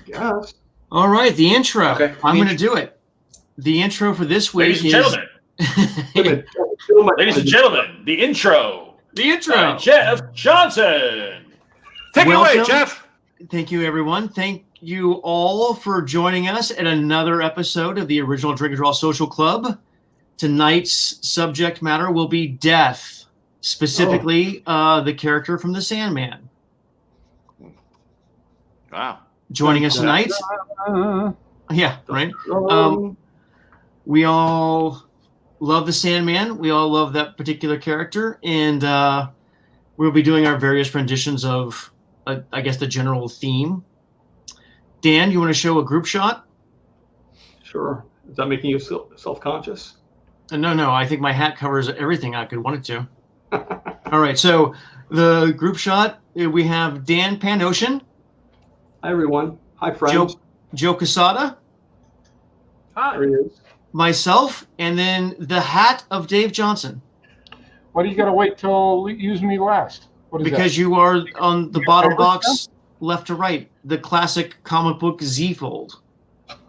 Yes. All right, the intro. Okay. I'm going to do it. The intro for this week Ladies and gentlemen. Ladies and gentlemen, the intro. The intro. Jeff Johnson. Take it away, Jeff. Thank you, everyone. Thank you all for joining us at another episode of the Original Drink and Draw Social Club. Tonight's subject matter will be death, specifically the character from the Sandman. Wow. Joining us tonight. Yeah, right. We all love the Sandman. We all love that particular character, and we'll be doing our various renditions of, I guess, the general theme. Dan, you want to show a group shot? Sure. Is that making you self-conscious? No. I think my hat covers everything I could want it to. All right. So the group shot, we have Dan Panocean. Hi, everyone. Hi, friends. Joe Casada. Hi. There he is. Myself, and then the hat of Dave Johnson. Why do you got to wait till use me last? What is because that? You are on the bottom box, left to right, the classic comic book Z fold.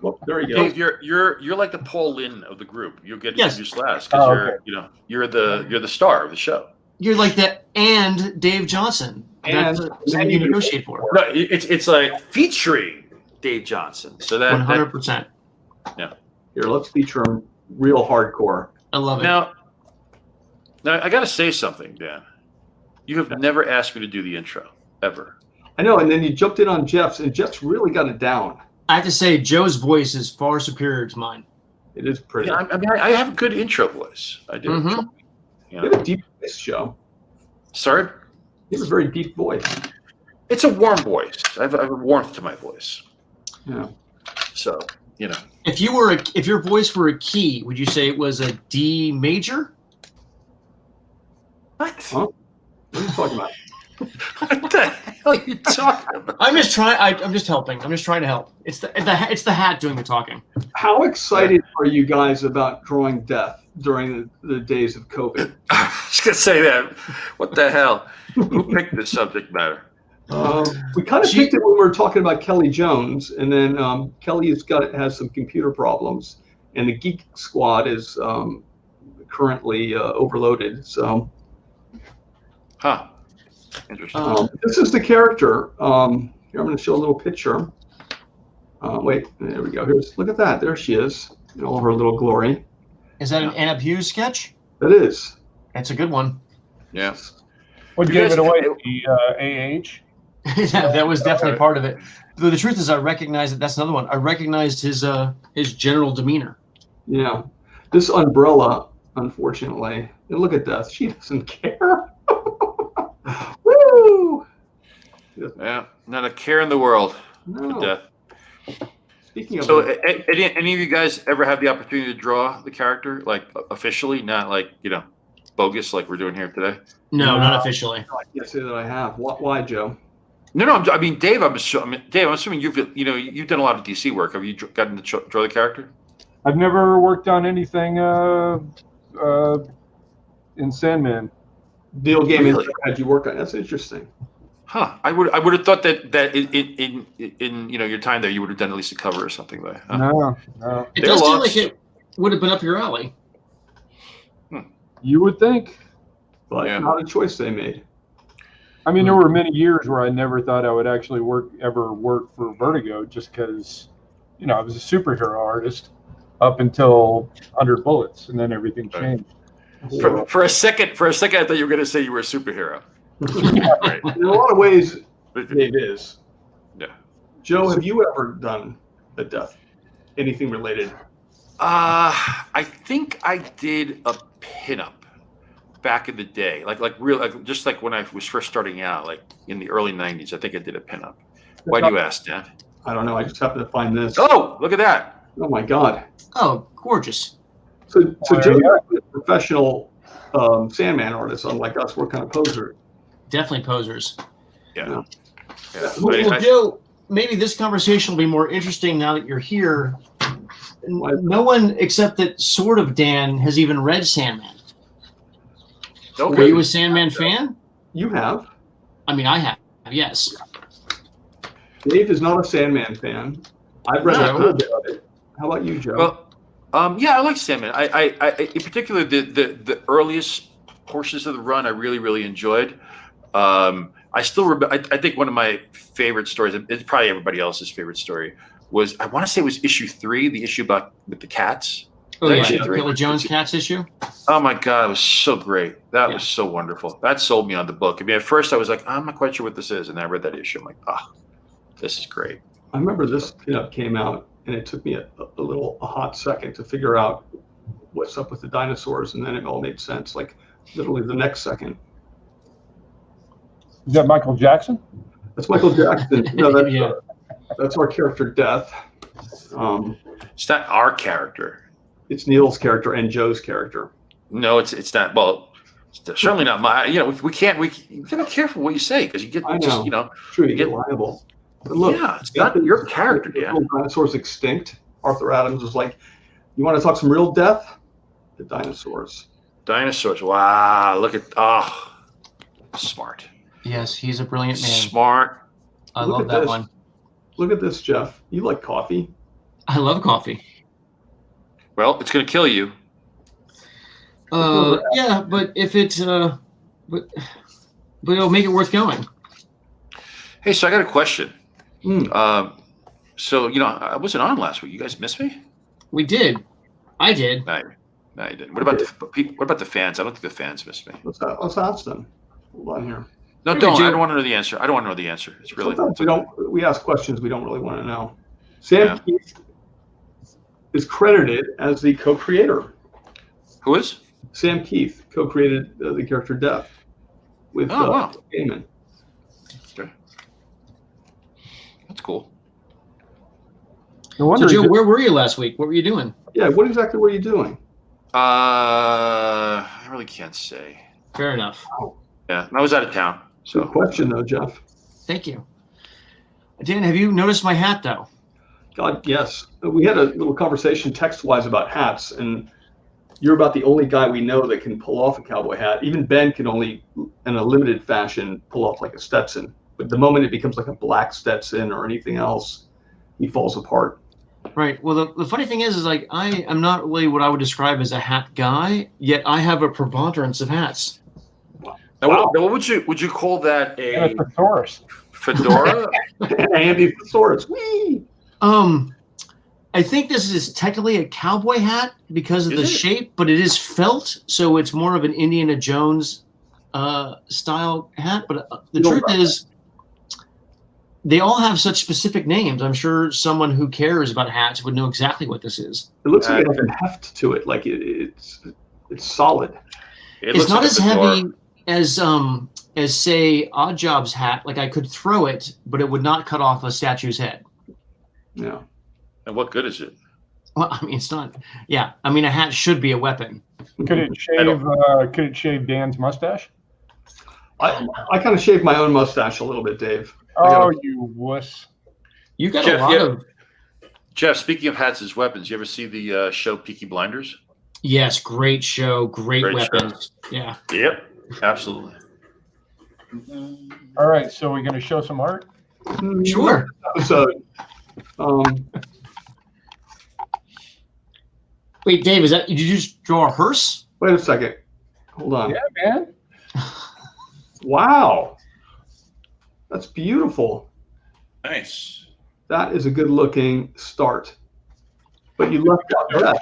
Well, there you go. Dave, you're like the Paul Lynn of the group. You'll get introduced last because you're the star of the show. You're like the and Dave Johnson. That's something you negotiate for. No, it's like featuring Dave Johnson. So that 100%. Yeah. Here, let's feature him real hardcore. I love it. Now I got to say something, Dan. You have never asked me to do the intro ever. I know, and then you jumped in on Jeff's, and Jeff's really got it down. I have to say, Joe's voice is far superior to mine. It is pretty. Yeah, I have a good intro voice. I do. Mm-hmm. You have a deep voice, Joe. Sorry? You have a very deep voice. It's a warm voice. I have a warmth to my voice. Yeah. So, If your voice were a key, would you say it was a D major? What? Huh? What are you talking about? What the hell are you talking about? I'm just helping. I'm just trying to help. It's the hat doing the talking. How excited are you guys about drawing death during the days of COVID? I was going to say that. What the hell? Who picked this subject matter? We kind of picked it when we were talking about Kelly Jones, and then Kelly has some computer problems, and the Geek Squad is currently overloaded. So, Interesting. this is the character. Here, I'm going to show a little picture. Wait, there we go. Look at that. There she is in all her little glory. Is that an Anna Hughes sketch? It is. That's a good one. Yeah. What gave it away? The AH? That was definitely part of it. The truth is, I recognize that's another one. I recognized his general demeanor. Yeah. This umbrella, unfortunately, and look at that. She doesn't care. Woo! Yeah. Not a care in the world. No. Speaking of so, any of you guys ever have the opportunity to draw the character, like officially, not like bogus, like we're doing here today? No, not officially. I can't say that I have. Why, Joe? No. I mean, Dave. I'm assuming you've done a lot of DC work. Have you gotten to draw the character? I've never worked on anything in Sandman. Neil Gaiman had you work on. That's interesting. Huh? I would have thought that in your time there you would have done at least a cover or something there. Huh? No. It does seem like it would have been up your alley. You would think, but not a choice they made. I mean, there were many years where I never thought I would actually ever work for Vertigo, just because, I was a superhero artist up until 100 Bullets, and then everything changed. For a second, I thought you were going to say you were a superhero. Right. In a lot of ways, Dave is. Yeah. Joe, have you ever done a death? Anything related? I think I did a pinup back in the day, just like when I was first starting out, like in the early '90s. I think I did a pinup. Why do you ask, Dan? I don't know. I just happened to find this. Oh, look at that! Oh my God! Oh, gorgeous. So Joe is a professional Sandman artist, unlike us. We're kind of posers. Definitely posers. Yeah. Well, Joe, maybe this conversation will be more interesting now that you're here. No one except that sort of Dan has even read Sandman. Okay. Were you a Sandman fan? You have. I mean, I have. Yes. Dave is not a Sandman fan. I've read a little bit of it. How about you, Joe? Well, yeah, I like Sandman. I in particular the earliest portions of the run I really enjoyed. I still remember. I think one of my favorite stories. It's probably everybody else's favorite story. Was I want to say it was issue 3, the issue with the cats. Oh yeah, the Kelly Jones cats issue. Oh my God, it was so great. That was so wonderful. That sold me on the book. I mean, at first I was like, I'm not quite sure what this is, and then I read that issue. I'm like, this is great. I remember this pinup came out, and it took me a hot second to figure out what's up with the dinosaurs, and then it all made sense. Like literally the next second. Is that Michael Jackson? That's Michael Jackson. No, that's our character Death. It's not our character. It's Neil's character and Joe's character. No, it's not. Well, it's certainly not my. You know, we gotta be careful what you say because you get just True, you get liable. But look, it's not your character, Dan. Dinosaurs extinct. Arthur Adams was like, "You want to talk some real death? The dinosaurs." Dinosaurs. Wow! Look at smart. Yes, he's a brilliant man. Smart. I love that one. Look at this, Jeff. You like coffee? I love coffee. Well, it's going to kill you. Yeah, but if it's but it'll make it worth going. Hey, so I got a question. So I wasn't on last week. You guys missed me? We did. I did. No, you didn't. What about the fans? I don't think the fans missed me. Let's ask them. Hold on here. No, I don't want to know the answer. I don't want to know the answer. It's really. We ask questions we don't really want to know. Sam Keith is credited as the co-creator. Who is? Sam Keith co-created the character Death with Gaiman. Okay. That's cool. No wonder. So, Joe, where were you last week? What were you doing? Yeah, what exactly were you doing? I really can't say. Fair enough. Yeah, I was out of town. So good question, though, Jeff. Thank you. Dan, have you noticed my hat, though? God, yes. We had a little conversation text-wise about hats, and you're about the only guy we know that can pull off a cowboy hat. Even Ben can only, in a limited fashion, pull off like a Stetson. But the moment it becomes like a black Stetson or anything else, he falls apart. Right. Well, the funny thing is like I am not really what I would describe as a hat guy, yet I have a preponderance of hats. Now, what would you call that? A thesaurus. Fedora? Andy thesaurus. Whee! I think this is technically a cowboy hat because of the shape, but it is felt, so it's more of an Indiana Jones style hat. But the truth is, they all have such specific names. I'm sure someone who cares about hats would know exactly what this is. It looks like it has a heft to it, like it's solid. It's not as heavy as say Odd Job's hat. Like I could throw it, but it would not cut off a statue's head. Yeah. And what good is it? Well, I mean, it's not. Yeah, I mean, a hat should be a weapon. Could it shave Dan's mustache? I kind of shaved my own mustache a little bit, Dave. Oh, you wuss! You got a lot of. Jeff, speaking of hats as weapons, you ever see the show Peaky Blinders? Yes, great show, great weapons. Show. Yeah. Yep, absolutely. All right, so we're going to show some art. Sure. Episode. Wait, Dave, did you just draw a hearse? Wait a second. Hold on. Yeah, man. Wow. That's beautiful. Nice. That is a good looking start. But you left out Death.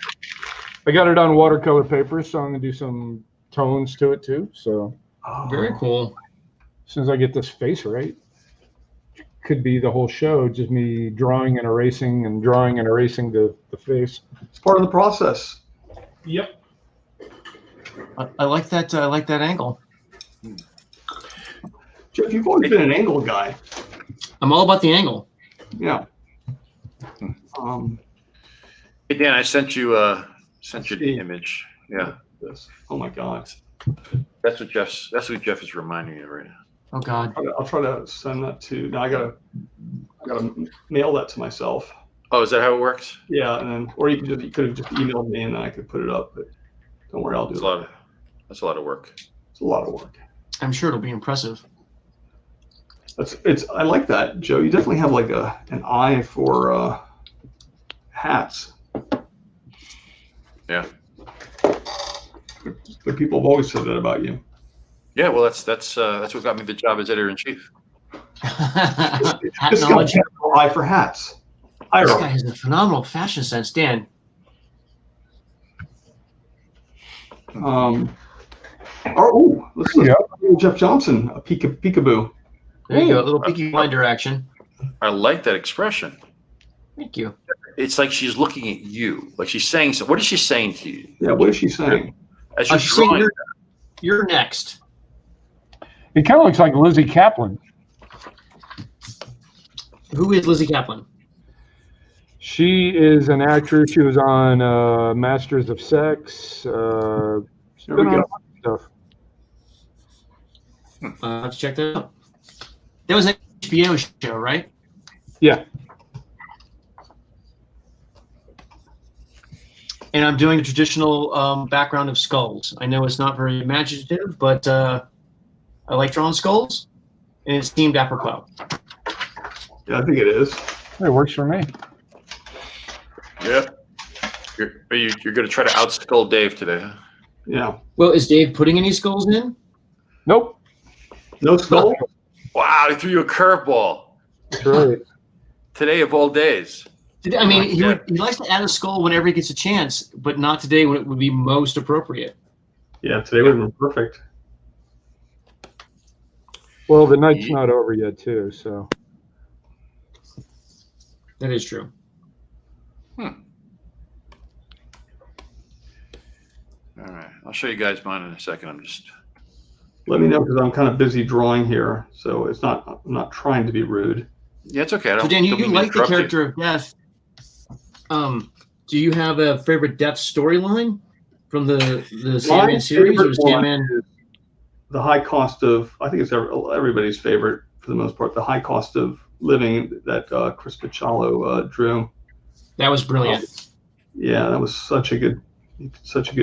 I got it on watercolor paper, so I'm going to do some tones to it too. So very cool. As soon as I get this face right, could be the whole show, just me drawing and erasing the face. It's part of the process. Yep. I like that. I like that angle. Jeff, you've always been an angle guy. I'm all about the angle. Yeah. Hey Dan, I sent you the image. Yeah. This. Oh my God. That's what Jeff is reminding me of right now. Oh God. I'll try to send that to. Now I gotta mail that to myself. Oh, is that how it works? Yeah, and then you could have just emailed me and then I could put it up. But don't worry, I'll do it. That's a lot of work. It's a lot of work. I'm sure it'll be impressive. I like that, Joe. You definitely have like an eye for hats. Yeah. But people have always said that about you. Yeah, well, that's what got me the job as editor-in-chief. This guy has an eye for hats. This guy has a phenomenal fashion sense, Dan. Let's Jeff Johnson, a peekaboo. There you go, a little Peaky Blinder action. I like that expression. Thank you. It's like she's looking at you, like she's saying so. What is she saying to you? Yeah, what is she saying? As she's drawing, you're next. It kind of looks like Lizzie Kaplan. Who is Lizzie Kaplan? She is an actress. She was on Masters of Sex. She's been on a bunch of stuff. I'll have to check that out. That was an HBO show, right? Yeah. And I'm doing the traditional background of skulls. I know it's not very imaginative, but I like drawing skulls, and it seemed apropos. Yeah, I think it is. It works for me. Yeah. You're going to try to outskull Dave today, huh? Yeah. Well, is Dave putting any skulls in? Nope. No skull? Wow, he threw you a curveball. That's right. Today of all days. I mean, he likes to add a skull whenever he gets a chance, but not today when it would be most appropriate. Yeah, today would have been perfect. Well, the night's not over yet, too, so. That is true. All right. I'll show you guys mine in a second. I'm just... Let me know because I'm kind of busy drawing here, so I'm not trying to be rude. Yeah, it's okay. So Dan, you like the character of Death. Do you have a favorite Death storyline from the Sandman series, or Sandman? The high cost of, I think it's everybody's favorite for the most part, the high cost of living that Chris Picciolo drew. That was brilliant. Yeah, that was such a good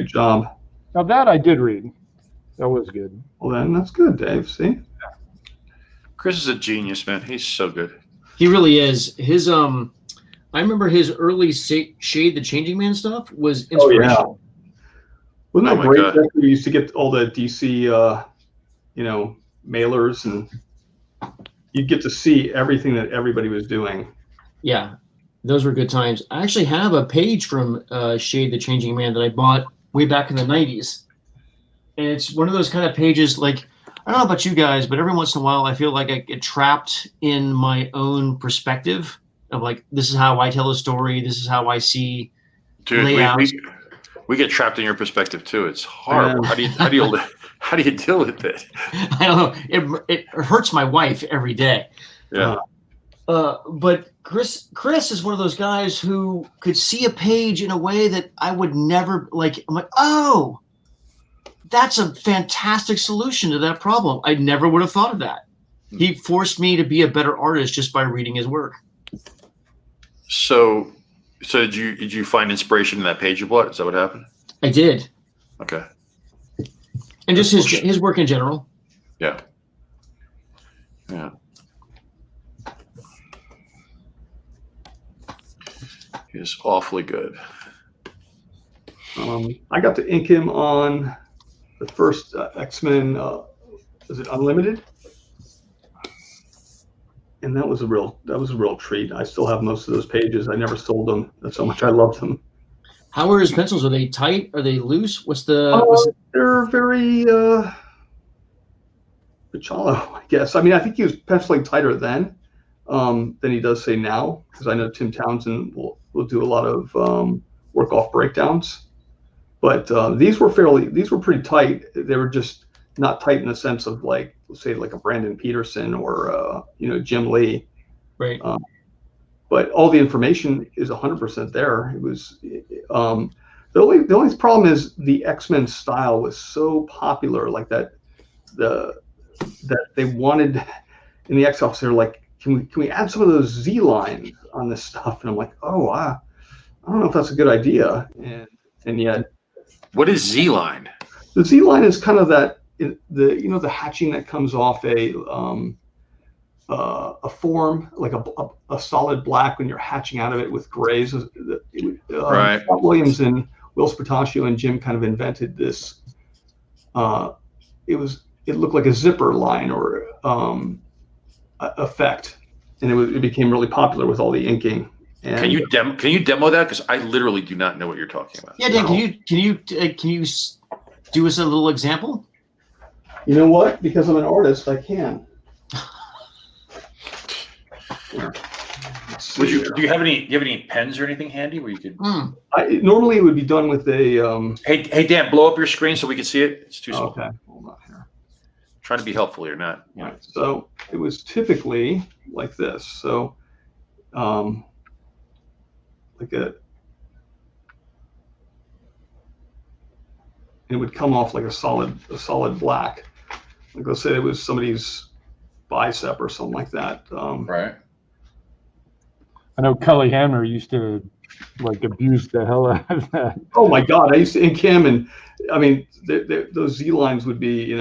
job. Now that I did read. That was good. Well, then that's good, Dave. See? Chris is a genius, man. He's so good. He really is. His I remember his early Shade the Changing Man stuff was inspirational. Oh, yeah. Wasn't that great? That we used to get all the DC, mailers, and you'd get to see everything that everybody was doing. Yeah, those were good times. I actually have a page from Shade the Changing Man that I bought way back in the 90s. And it's one of those kind of pages, like, I don't know about you guys, but every once in a while I feel like I get trapped in my own perspective of like, this is how I tell a story. This is how I see layouts. We get trapped in your perspective too. It's horrible. How do you deal with it? I don't know. It hurts my wife every day. Yeah. But Chris is one of those guys who could see a page in a way that I would never like. I'm like, oh, that's a fantastic solution to that problem. I never would have thought of that. He forced me to be a better artist just by reading his work. So did you find inspiration in that page you bought? Is that what happened? I did. Okay. And just his work in general. Yeah. Yeah. He's awfully good. I got to ink him on the first X-Men. Is it Unlimited? And that was a real treat. I still have most of those pages. I never sold them. That's how much I loved them. How are his pencils? Are they tight? Are they loose? They're very Picciolo, I guess. I mean, I think he was penciling tighter then than he does say now, because I know Tim Townsend will do a lot of work off breakdowns. But these were pretty tight. They were just not tight in the sense of like, let's say like a Brandon Peterson or Jim Lee. Right. But all the information is 100% there. It was the only problem is the X-Men style was so popular, like that they wanted in the X-Office. They're like, can we add some of those Z lines on this stuff? And I'm like, I don't know if that's a good idea. And yet, what is Z line? The Z line is kind of that the hatching that comes off a a form, like a solid black when you're hatching out of it with grays. Right. Scott Williams and Will Spartaccio and Jim kind of invented this. It looked like a zipper line or effect, and it became really popular with all the inking. And Can you demo that? Because I literally do not know what you're talking about. Yeah, Dan, can you do us a little example? You know what? Because I'm an artist, I can. Do you have any pens or anything handy where you could? Normally it would be done with a. Hey Dan, blow up your screen so we can see it. It's too small. Okay, hold on here. Trying to be helpful here, not. Right. So it was typically like this. So, it would come off like a solid black. Like let's say it was somebody's bicep or something like that. Right. I know Kelly Hammer used to abuse the hell out of that. Oh my God! I used to ink him, and I mean those Z lines would be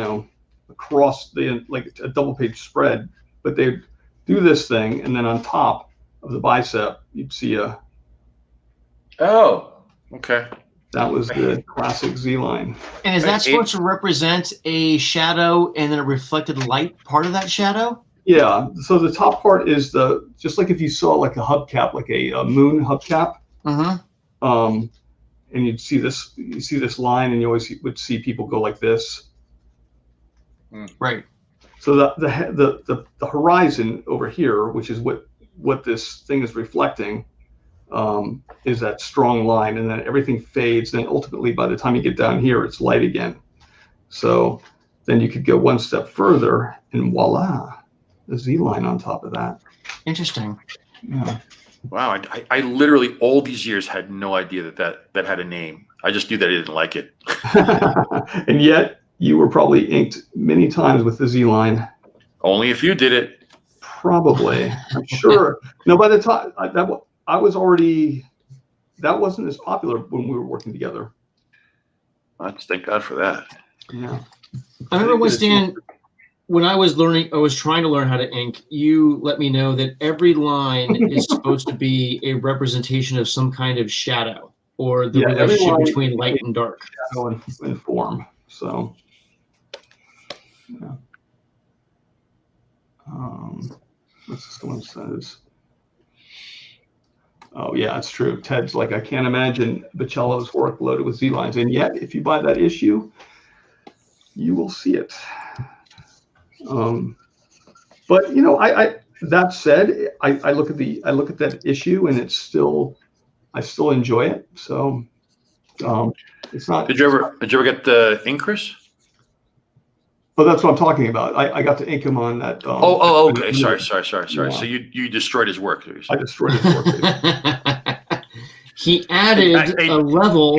across like a double page spread, but they'd do this thing, and then on top of the bicep you'd see a. Oh, okay. That was the classic Z line. And is that supposed to represent a shadow and then a reflected light part of that shadow? Yeah. So the top part is just like if you saw like a hubcap, like a moon hubcap. And you see this line, and you always would see people go like this. Right. So the horizon over here, which is what this thing is reflecting, is that strong line, and then everything fades. Then ultimately, by the time you get down here, it's light again. So then you could go one step further, and voila, the Z line on top of that. Interesting. Yeah. Wow, I literally all these years had no idea that had a name. I just knew that I didn't like it. And yet you were probably inked many times with the Z line. Only if you did it. Probably. I'm sure. No, by the time I was already, that wasn't as popular when we were working together. Let's thank God for that. Yeah. I remember once, Dan, when I was trying to learn how to ink, you let me know that every line is supposed to be a representation of some kind of shadow or the relationship between light and dark. Shadow and form. So, yeah. What's this one says? Oh yeah, it's true. Ted's like, I can't imagine Bocello's work loaded with Z lines, and yet if you buy that issue, you will see it. But I that said, I look at that issue, and I still enjoy it. So it's not. Did you ever get the Incris? Oh, that's what I'm talking about. I got to ink him on that. Okay. Sorry. Yeah. So you destroyed his work. I destroyed his work. He added a level.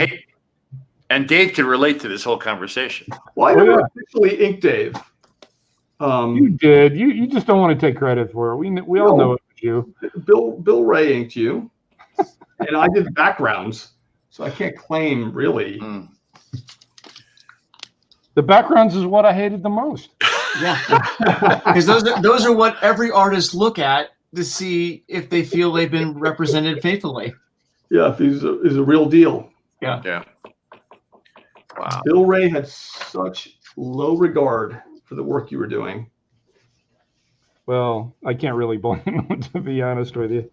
And Dave can relate to this whole conversation. Well, I never officially inked Dave. You did. You just don't want to take credit for it. We all know it was you. Bill Ray inked you, and I did backgrounds, so I can't claim really. The backgrounds is what I hated the most. Yeah, because those are what every artist look at to see if they feel they've been represented faithfully. Yeah, if he's a real deal. Yeah. Wow. Bill Ray had such low regard for the work you were doing. Well, I can't really blame him, to be honest with you.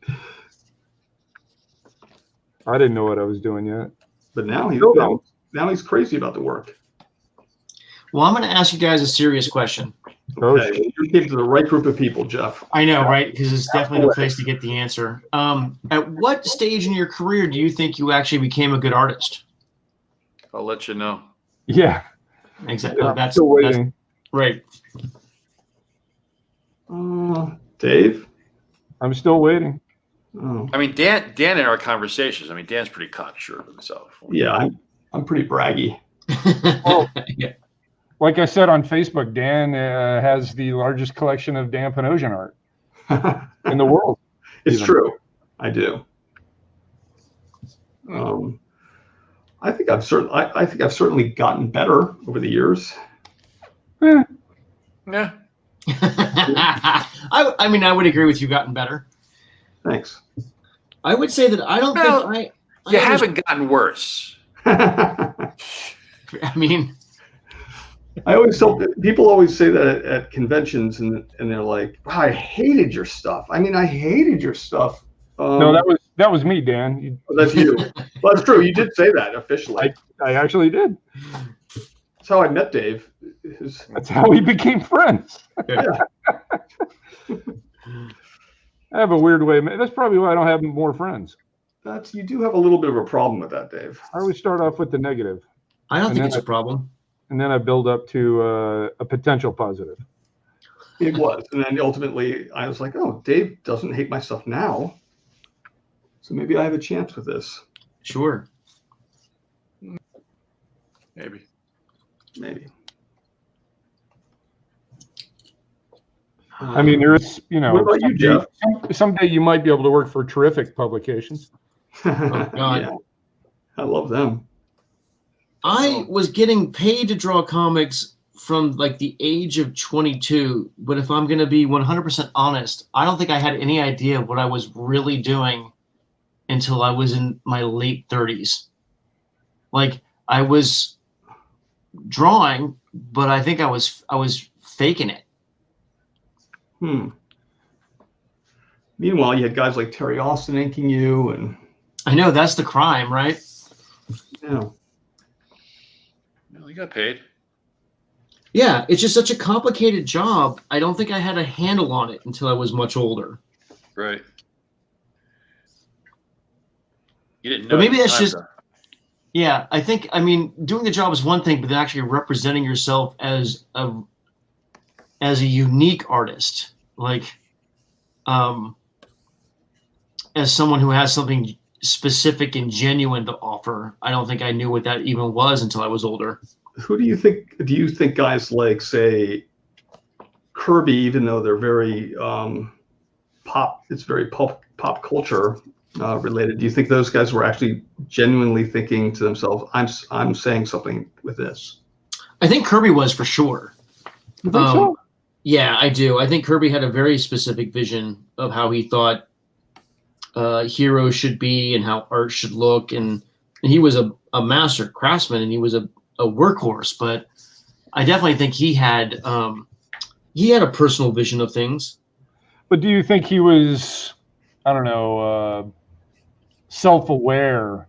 I didn't know what I was doing yet. But now he's crazy about the work. Well, I'm going to ask you guys a serious question. Okay, you're getting to the right group of people, Jeff. I know, right? Because it's definitely the place to get the answer. At what stage in your career do you think you actually became a good artist? I'll let you know. Yeah. Exactly. I'm still waiting. Right. Dave? I'm still waiting. Oh. I mean, Dan in our conversations, Dan's pretty cocksure of himself. Yeah, I'm pretty braggy. Well, Yeah. like I said on Facebook, Dan has the largest collection of Dan Panosian art in the world. It's true. I do. I think I've certainly gotten better over the years. Yeah. I mean, I would agree with you. Gotten better. Thanks. I would say that I don't think you haven't gotten worse. I mean, people always say that at conventions, and they're like, wow, I hated your stuff. I mean, I hated your stuff. No, that was me, Dan. That's you. Well, that's true. You did say that officially. I actually did. That's how I met Dave. That's how we became friends. Yeah. I have a weird way. That's probably why I don't have more friends. You do have a little bit of a problem with that, Dave. I always start off with the negative. I don't think it's a problem. And then I build up to a potential positive. It was. And then ultimately I was like, oh, Dave doesn't hate my stuff now. So maybe I have a chance with this. Sure. Maybe. I mean, there is, What about you, Jeff? Someday you might be able to work for terrific publications. Oh, God. Yeah. I love them. I was getting paid to draw comics from like the age of 22, but if I'm going to be 100% honest, I don't think I had any idea what I was really doing until I was in my late 30s. Like, I was drawing, but I think I was faking it. Meanwhile, you had guys like Terry Austin inking you, and I know that's the crime, right? Yeah. No, you got paid. Yeah, it's just such a complicated job. I don't think I had a handle on it until I was much older. Right. You didn't know. But maybe that's just. Though. Yeah, I mean, doing the job is one thing, but then actually representing yourself as a unique artist, like, as someone who has something specific and genuine to offer. I don't think I knew what that even was until I was older. Who do you think guys like, say, Kirby, even though they're very it's very pop culture related, do you think those guys were actually genuinely thinking to themselves, I'm saying something with this? I think Kirby was, for sure. You think so? Yeah, I do. I think Kirby had a very specific vision of how he thought heroes should be and how art should look, and he was a master craftsman, and he was a workhorse. But I definitely think he had a personal vision of things. But do you think he was, I don't know, self-aware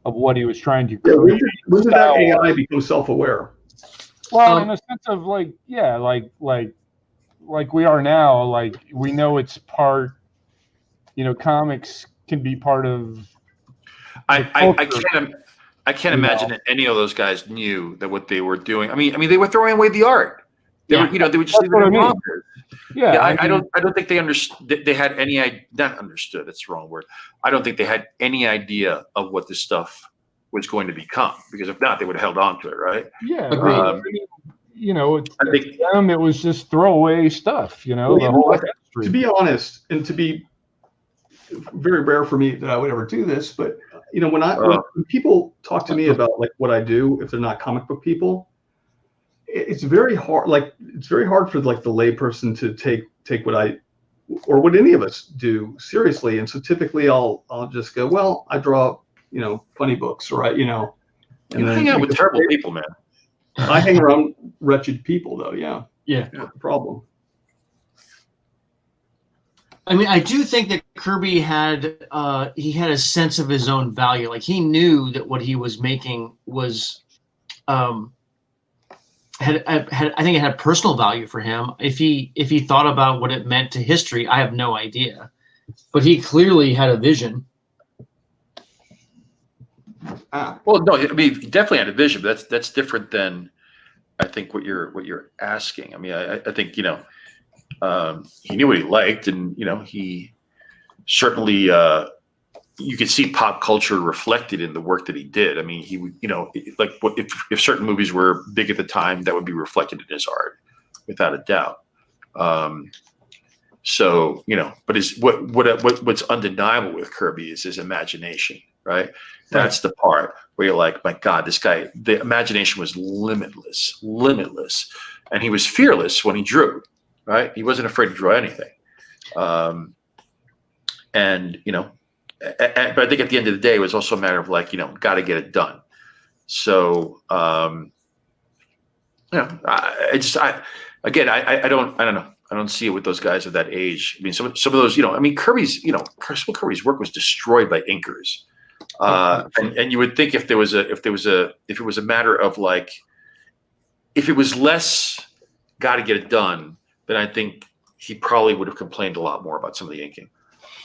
of what he was trying to create? When did that AI become self-aware? Well, in a sense of like we are now, like we know it's part, comics can be part of. I can't imagine that any of those guys knew that what they were doing. I mean, they were throwing away the art. They were just leaving it wrong. Yeah, I don't think they understood. They had any, not understood. That's the wrong word. I don't think they had any idea of what this stuff was going to become, because if not, they would have held on to it, right? Yeah. I think them, it was just throwaway stuff. The whole to be honest, and to be very rare for me that I would ever do this, but when people talk to me about like what I do, if they're not comic book people, it's very hard. Like, it's very hard for like the layperson to take what I or what any of us do seriously. And so typically I'll just go, well, I draw, funny books, or and you hang out with terrible people, man. I hang around wretched people, though. Yeah. Not the problem. I mean, I do think that Kirby had a sense of his own value. Like, he knew that what he was making was I think it had personal value for him. If he thought about what it meant to history, I have no idea, but he clearly had a vision. Well, no, I mean, he definitely had a vision, but that's different than I think what you're asking. I mean, I think he knew what he liked, and he certainly you could see pop culture reflected in the work that he did. I mean, he would, like if certain movies were big at the time, that would be reflected in his art, without a doubt. So but what's undeniable with Kirby is his imagination, right? That's the part where you're like, my God, this guy, the imagination was limitless, and he was fearless when he drew. right? He wasn't afraid to draw anything. And, you know, but I think at the end of the day, it was also a matter of like, you know, got to get it done. So, you know, I don't know. I don't see it with those guys of that age. I mean, some of those, you know, I mean, Kirby's Kirby's work was destroyed by inkers. And you would think if it was a matter of like, if it was less got to get it done, then I think he probably would have complained a lot more about some of the inking.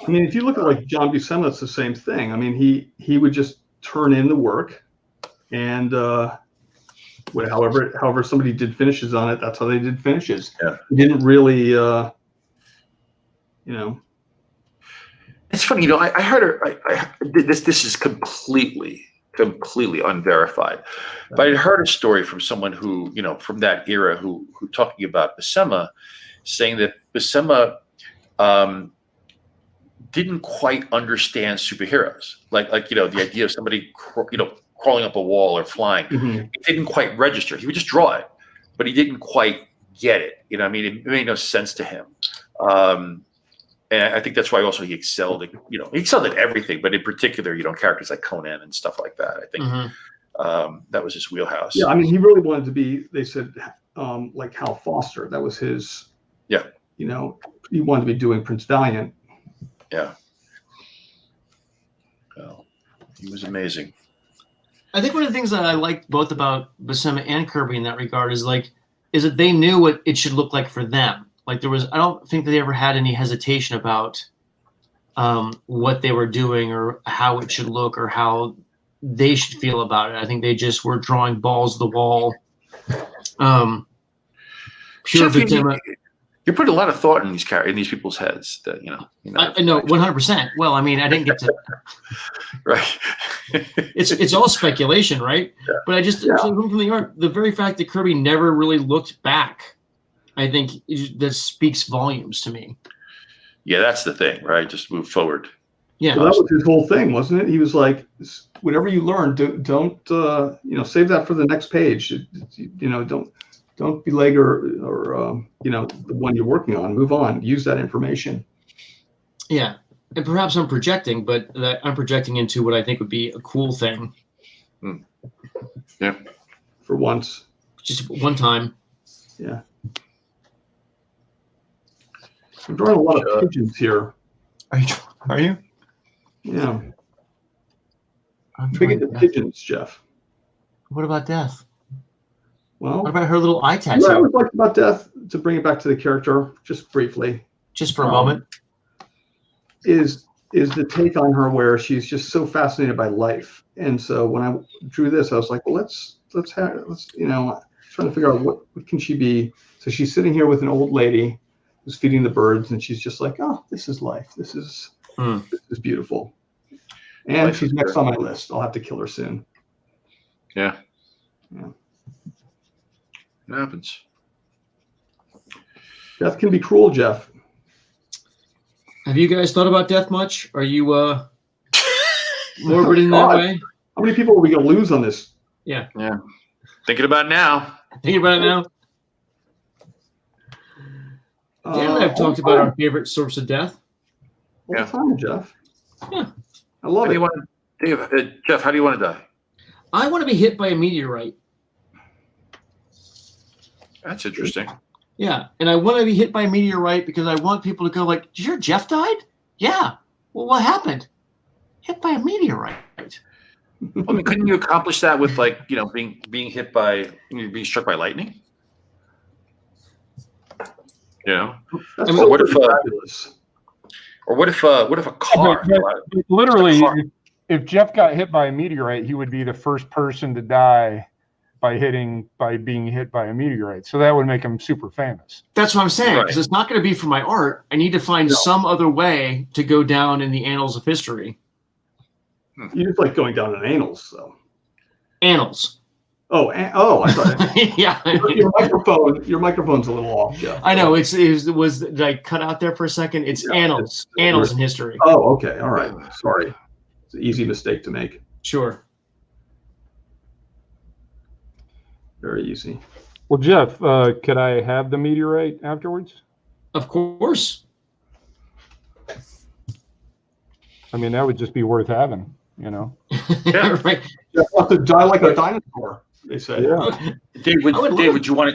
I mean, if you look at like John Buscema, it's the same thing. I mean, he would just turn in the work, and however somebody did finishes on it, that's how they did finishes. Yeah. He didn't really, you know. It's funny, you know. I heard this is completely unverified, but I heard a story from someone who, you know, from that era who talking about Buscema, saying that Buscema didn't quite understand superheroes, like you know, the idea of somebody crawling up a wall or flying. Mm-hmm. It didn't quite register. He would just draw it, but he didn't quite get it. You know, I mean, it made no sense to him. And I think that's why also he excelled at everything, but in particular, you know, characters like Conan and stuff like that. I think that was his wheelhouse. Yeah, I mean, he really wanted to be, they said, like Hal Foster. That was his, yeah. You know, he wanted to be doing Prince Valiant. Yeah. Well, he was amazing. I think one of the things that I liked both about Buscema and Kirby in that regard is that they knew what it should look like for them. Like I don't think they ever had any hesitation about what they were doing or how it should look or how they should feel about it. I think they just were drawing balls to the wall. Pure Buscema. You put a lot of thought in these people's heads. That you know. I know 100%. Well, I mean, I didn't get to. Right. It's all speculation, right? Yeah. But I just from the art, the very fact that Kirby never really looked back, I think that speaks volumes to me. Yeah, that's the thing, right? Just move forward. Yeah, well, that was his whole thing, wasn't it? He was like, whatever you learn, don't you know, save that for the next page. You know, don't beleg or you know, the one you're working on. Move on. Use that information. Yeah, and perhaps I'm projecting, but that I'm projecting into what I think would be a cool thing. Yeah. For once. Just one time. Yeah. I'm drawing a lot of pigeons here. Are you? Yeah. I'm big into pigeons, Jeff. What about Death? Well, what about her little eye tattoo? What I would like about Death, to bring it back to the character, just briefly, just for a moment, is the take on her where she's just so fascinated by life. And so when I drew this, I was like, well, let's you know, trying to figure out what can she be. So she's sitting here with an old lady who's feeding the birds, and she's just like, oh, this is life. This is beautiful. And she's next on my list. I'll have to kill her soon. Yeah. Yeah. It happens. Death can be cruel, Jeff. Have you guys thought about death much? Are you morbid in that way? How many people are we going to lose on this? Yeah. Yeah. Thinking about it now. Thinking about it now. Dan and I have talked about our favorite source of death. All the time, Jeff. Yeah. I love it. Jeff, how do you want to die? I want to be hit by a meteorite. That's interesting. Yeah, and I want to be hit by a meteorite because I want people to go like, "Did you hear Jeff died?" Yeah. Well, what happened? Hit by a meteorite. Well, I mean, couldn't you accomplish that with like, you know, being hit by being struck by lightning? You know, I mean, what if a car? Literally, if Jeff got hit by a meteorite, he would be the first person to die by being hit by a meteorite. So that would make him super famous. That's what I'm saying, because it's not going to be for my art. I need to find some other way to go down in the annals of history. You just like going down in annals, though. Annals. Oh, I thought. Yeah. Your microphone's a little off, Jeff. I know it was like cut out there for a second. It's annals in history. Oh, okay, all right. Sorry, it's an easy mistake to make. Sure. Very easy. Well, Jeff, could I have the meteorite afterwards? Of course. I mean, that would just be worth having, you know. Yeah. Right. You have to die like a dinosaur, they say. Yeah. Dave, would you want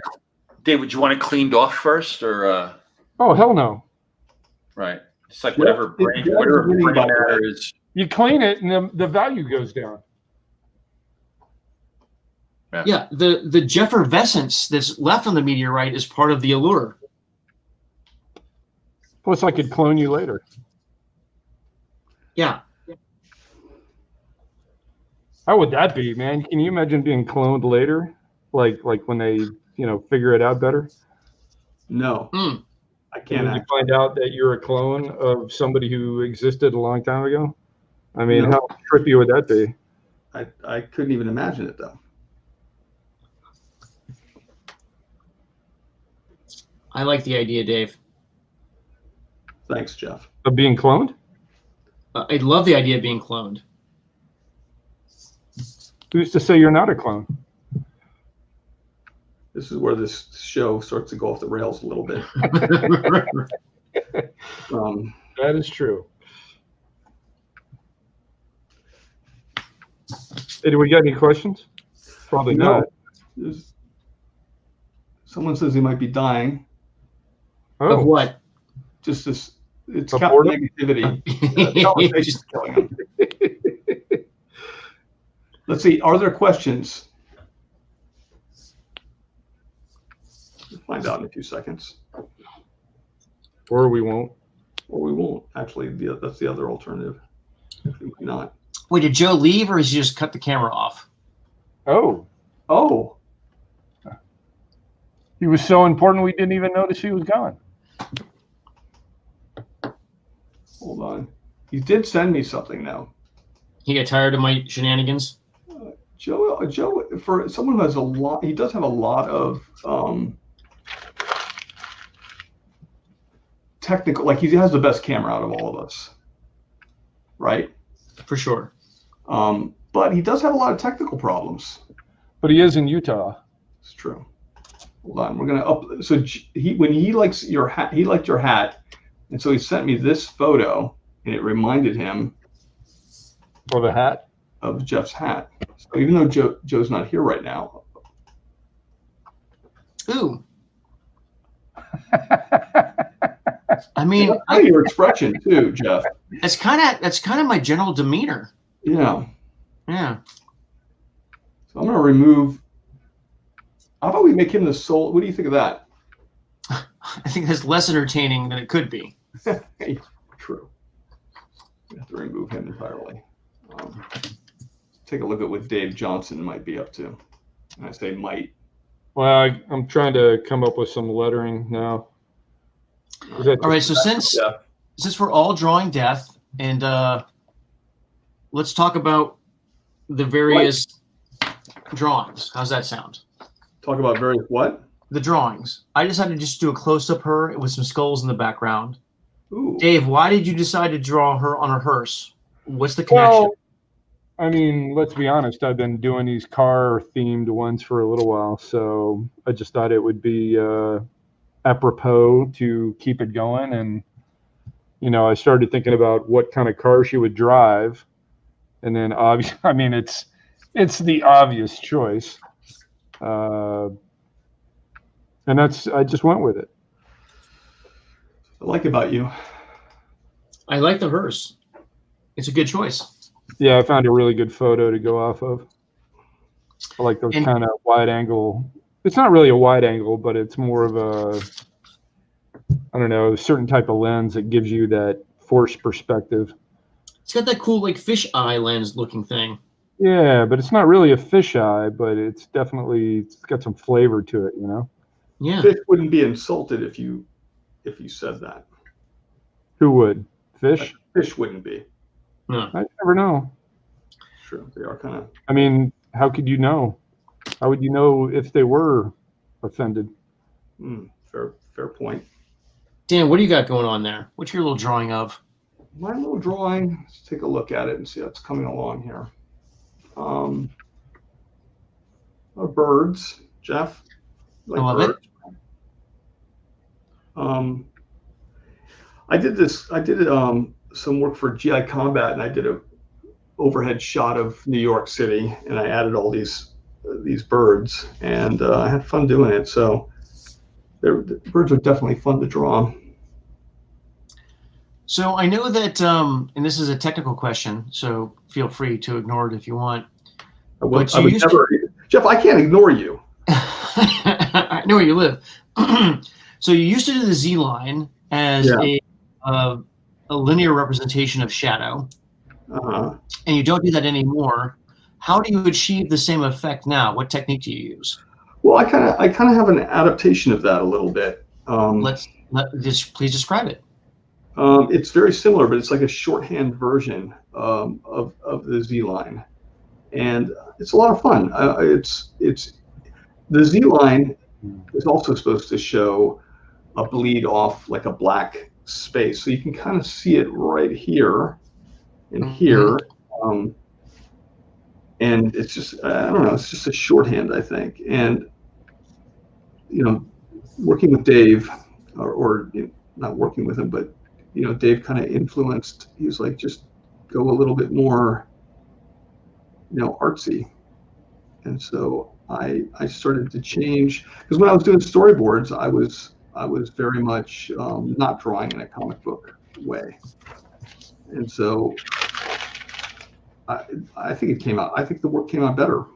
it cleaned off first, or Oh, hell no. right? It's like Yeah, whatever brain matter is. You clean it, and the value goes down. Yeah, the effervescence that's left on the meteorite is part of the allure. Plus, I could clone you later. Yeah. How would that be, man? Can you imagine being cloned later? Like when they, figure it out better? No, I can't. And you find out that you're a clone of somebody who existed a long time ago? I mean, No. how trippy would that be? I couldn't even imagine it, though. I like the idea, Dave. Thanks, Jeff. Of being cloned? I love the idea of being cloned. Who's to say you're not a clone? This is where this show starts to go off the rails a little bit. That is true. Hey, do we got any questions? Probably No. not. Someone says he might be dying. Of what? Just this, it's Of kind of boredom? negativity. Conversation's killing him. Let's see. Are there questions? We'll find out in a few seconds. Or we won't. Or we won't. Actually, that's the other alternative. We might not. Wait, did Joe leave or has he just cut the camera off? Oh. Oh. He was so important we didn't even notice he was gone. Hold on. He did send me something now. He got tired of my shenanigans? Joe, for someone who has a lot, he does have a lot of technical, like he has the best camera out of all of us, right? For sure. But he does have a lot of technical problems. But he is in Utah. It's true. Hold on, we're gonna up. So when he likes your hat, he liked your hat, and so he sent me this photo, and it reminded him Or the hat. of Jeff's hat. So even though Joe's not here right now, Ooh. I mean, your expression too, Jeff. that's kind of my general demeanor. Yeah. Yeah. So I'm gonna remove. How about we make him the sole? What do you think of that? I think that's less entertaining than it could be. Hey, true. We have to remove him entirely. Take a look at what Dave Johnson might be up to. And I say might. Well, I'm trying to come up with some lettering now. All right, so since we're all drawing death, and let's talk about the various drawings. How's that sound? Talk about various what? The drawings. I decided to just do a close-up her with some skulls in the background. Ooh. Dave, why did you decide to draw her on a hearse? What's the connection? Well, I mean, let's be honest. I've been doing these car-themed ones for a little while, so I just thought it would be apropos to keep it going. And, I started thinking about what kind of car she would drive. And then, obviously, I mean, it's the obvious choice. And I just went with it. I like about you. I like the hearse. It's a good choice. Yeah, I found a really good photo to go off of. I like those kind of wide angle. It's not really a wide angle, but it's more of a, I don't know, a certain type of lens that gives you that forced perspective. It's got that cool like fish eye lens looking thing. Yeah, but it's not really a fisheye, but it's got some flavor to it, Yeah. Fish wouldn't be insulted if you said that. Who would? Fish? Fish wouldn't be. No. I never know. True. They are kind of. I mean, how could you know? How would you know if they were offended? Fair point. Dan, what do you got going on there? What's your little drawing of? My little drawing. Let's take a look at it and see how it's coming along here. Birds, Jeff. I love it. I did some work for GI Combat, and I did a overhead shot of New York City, and I added all these birds, and I had fun doing it. So the birds are definitely fun to draw. So I know that, and this is a technical question, so feel free to ignore it if you want. Jeff, I can't ignore you. I know where you live. So you used to do the Z line as a linear representation of shadow, and you don't do that anymore. How do you achieve the same effect now? What technique do you use? Well, I kind of have an adaptation of that a little bit. Please describe it. It's very similar, but it's like a shorthand version of the Z line, and it's a lot of fun. It's the Z line is also supposed to show a bleed off like a black space, so you can kind of see it right here and here, and it's just I don't know, it's just a shorthand, I think. And working with Dave, or not working with him, but Dave kind of influenced. He was like, just go a little bit more, artsy. And so I started to change, because when I was doing storyboards, I was very much not drawing in a comic book way. And so I think it came out. I think the work came out better.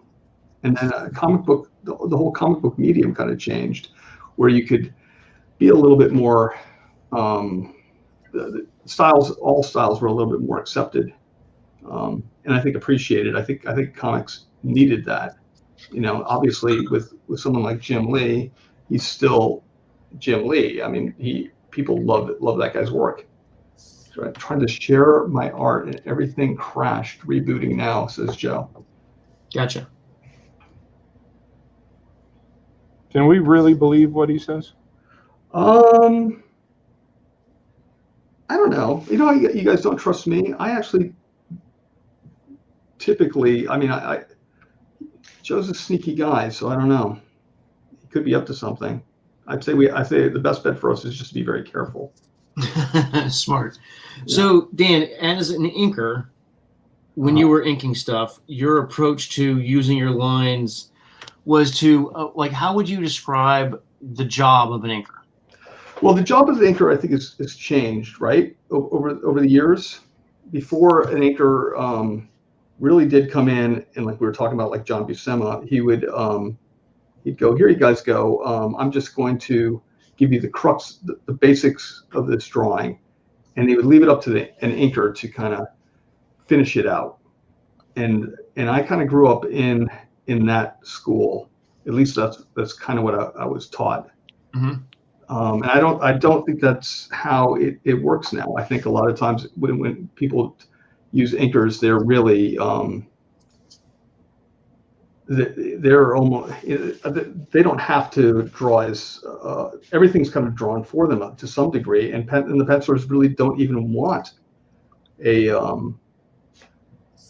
And then a comic book, the whole comic book medium kind of changed, where you could be a little bit more. The styles, all styles, were a little bit more accepted, and I think appreciated. I think comics needed that. Obviously with someone like Jim Lee, he's still Jim Lee. I mean, people love that guy's work. So I'm trying to share my art, and everything crashed. Rebooting now, says Joe. Gotcha. Can we really believe what he says? I don't know. You guys don't trust me. I actually typically, Joe's a sneaky guy, so I don't know. He could be up to something. I say the best bet for us is just to be very careful. Smart. Yeah. So Dan, as an inker, when you were inking stuff, your approach to using your lines was to how would you describe the job of an inker? Well, the job of the inker, I think, is changed, right, over the years. Before, an inker really did come in, and like we were talking about, like John Buscema, he'd go, here you guys go. I'm just going to give you the crux, the basics of this drawing, and he would leave it up to an inker to kind of finish it out. And I kind of grew up in that school. At least that's kind of what I was taught. Mm-hmm. And I don't think that's how it works now. I think a lot of times when people use inkers, they're really they're almost, they don't have to draw as everything's kind of drawn for them to some degree, and the pencilers really don't even want an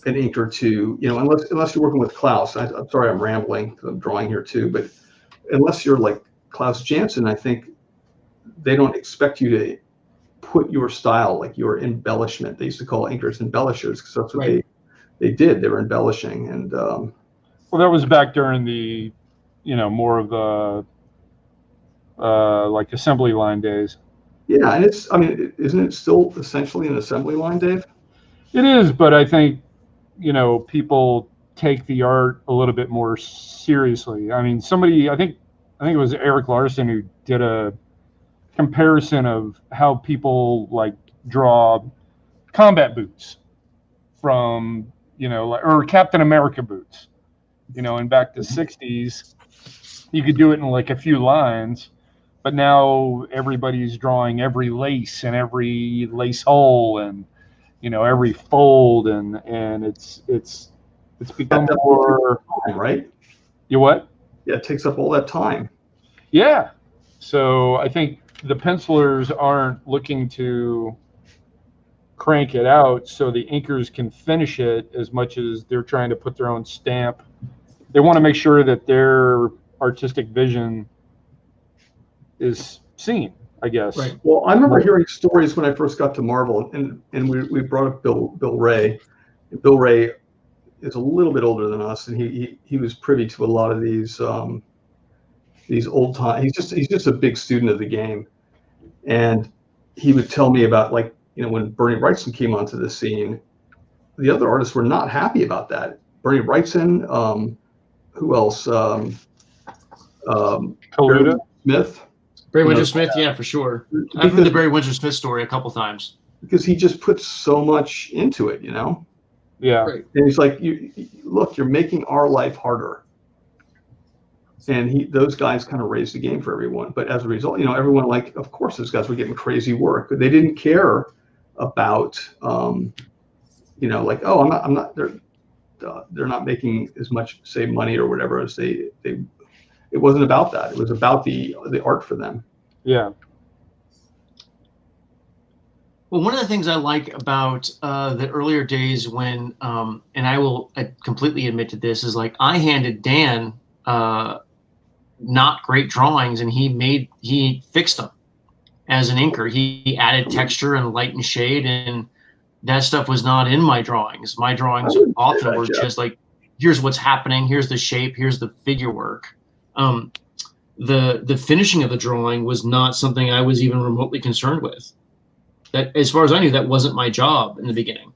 inker to, unless you're working with Klaus. I'm sorry, I'm rambling because I'm drawing here too, but unless you're like Klaus Janson, I think they don't expect you to put your style, like your embellishment. They used to call inkers embellishers, because that's what they did. They were embellishing. And well, that was back during the, more of the like assembly line days. Yeah, and isn't it still essentially an assembly line, Dave? It is, but I think, people take the art a little bit more seriously. I mean, I think it was Eric Larson who did a comparison of how people draw combat boots from, or Captain America boots, and back to 60s, you could do it in like a few lines, but now everybody's drawing every lace and every lace hole and, every fold, and it's become more time, right? You what? Yeah, it takes up all that time. Yeah. So I think the pencilers aren't looking to crank it out so the inkers can finish it as much as they're trying to put their own stamp. They want to make sure that their artistic vision is seen. I guess. Right. Well, I remember hearing stories when I first got to Marvel, and we brought up Bill Ray. Bill Ray is a little bit older than us, and he was privy to a lot of these old time. He's just a big student of the game, and he would tell me about, like, when Bernie Wrightson came onto the scene, the other artists were not happy about that. Bernie Wrightson, who else? Kaluta? Smith. Barry Windsor Smith, yeah, for sure. I've heard the Barry Windsor Smith story a couple times. Because he just puts so much into it, Yeah. Right. And he's like, look, you're making our life harder. And those guys kind of raised the game for everyone. But as a result, everyone, like, of course, those guys were getting crazy work, but they didn't care about, like, oh, I'm not. They're not making as much, say, money or whatever as they. It wasn't about that. It was about the art for them. Yeah. Well, one of the things I like about the earlier days when, and I completely admit to this, is like I handed Dan not great drawings, and he fixed them as an inker. He added texture and light and shade, and that stuff was not in my drawings. My drawings often were just like, here's what's happening, here's the shape, here's the figure work. The finishing of the drawing was not something I was even remotely concerned with. That, as far as I knew, that wasn't my job in the beginning.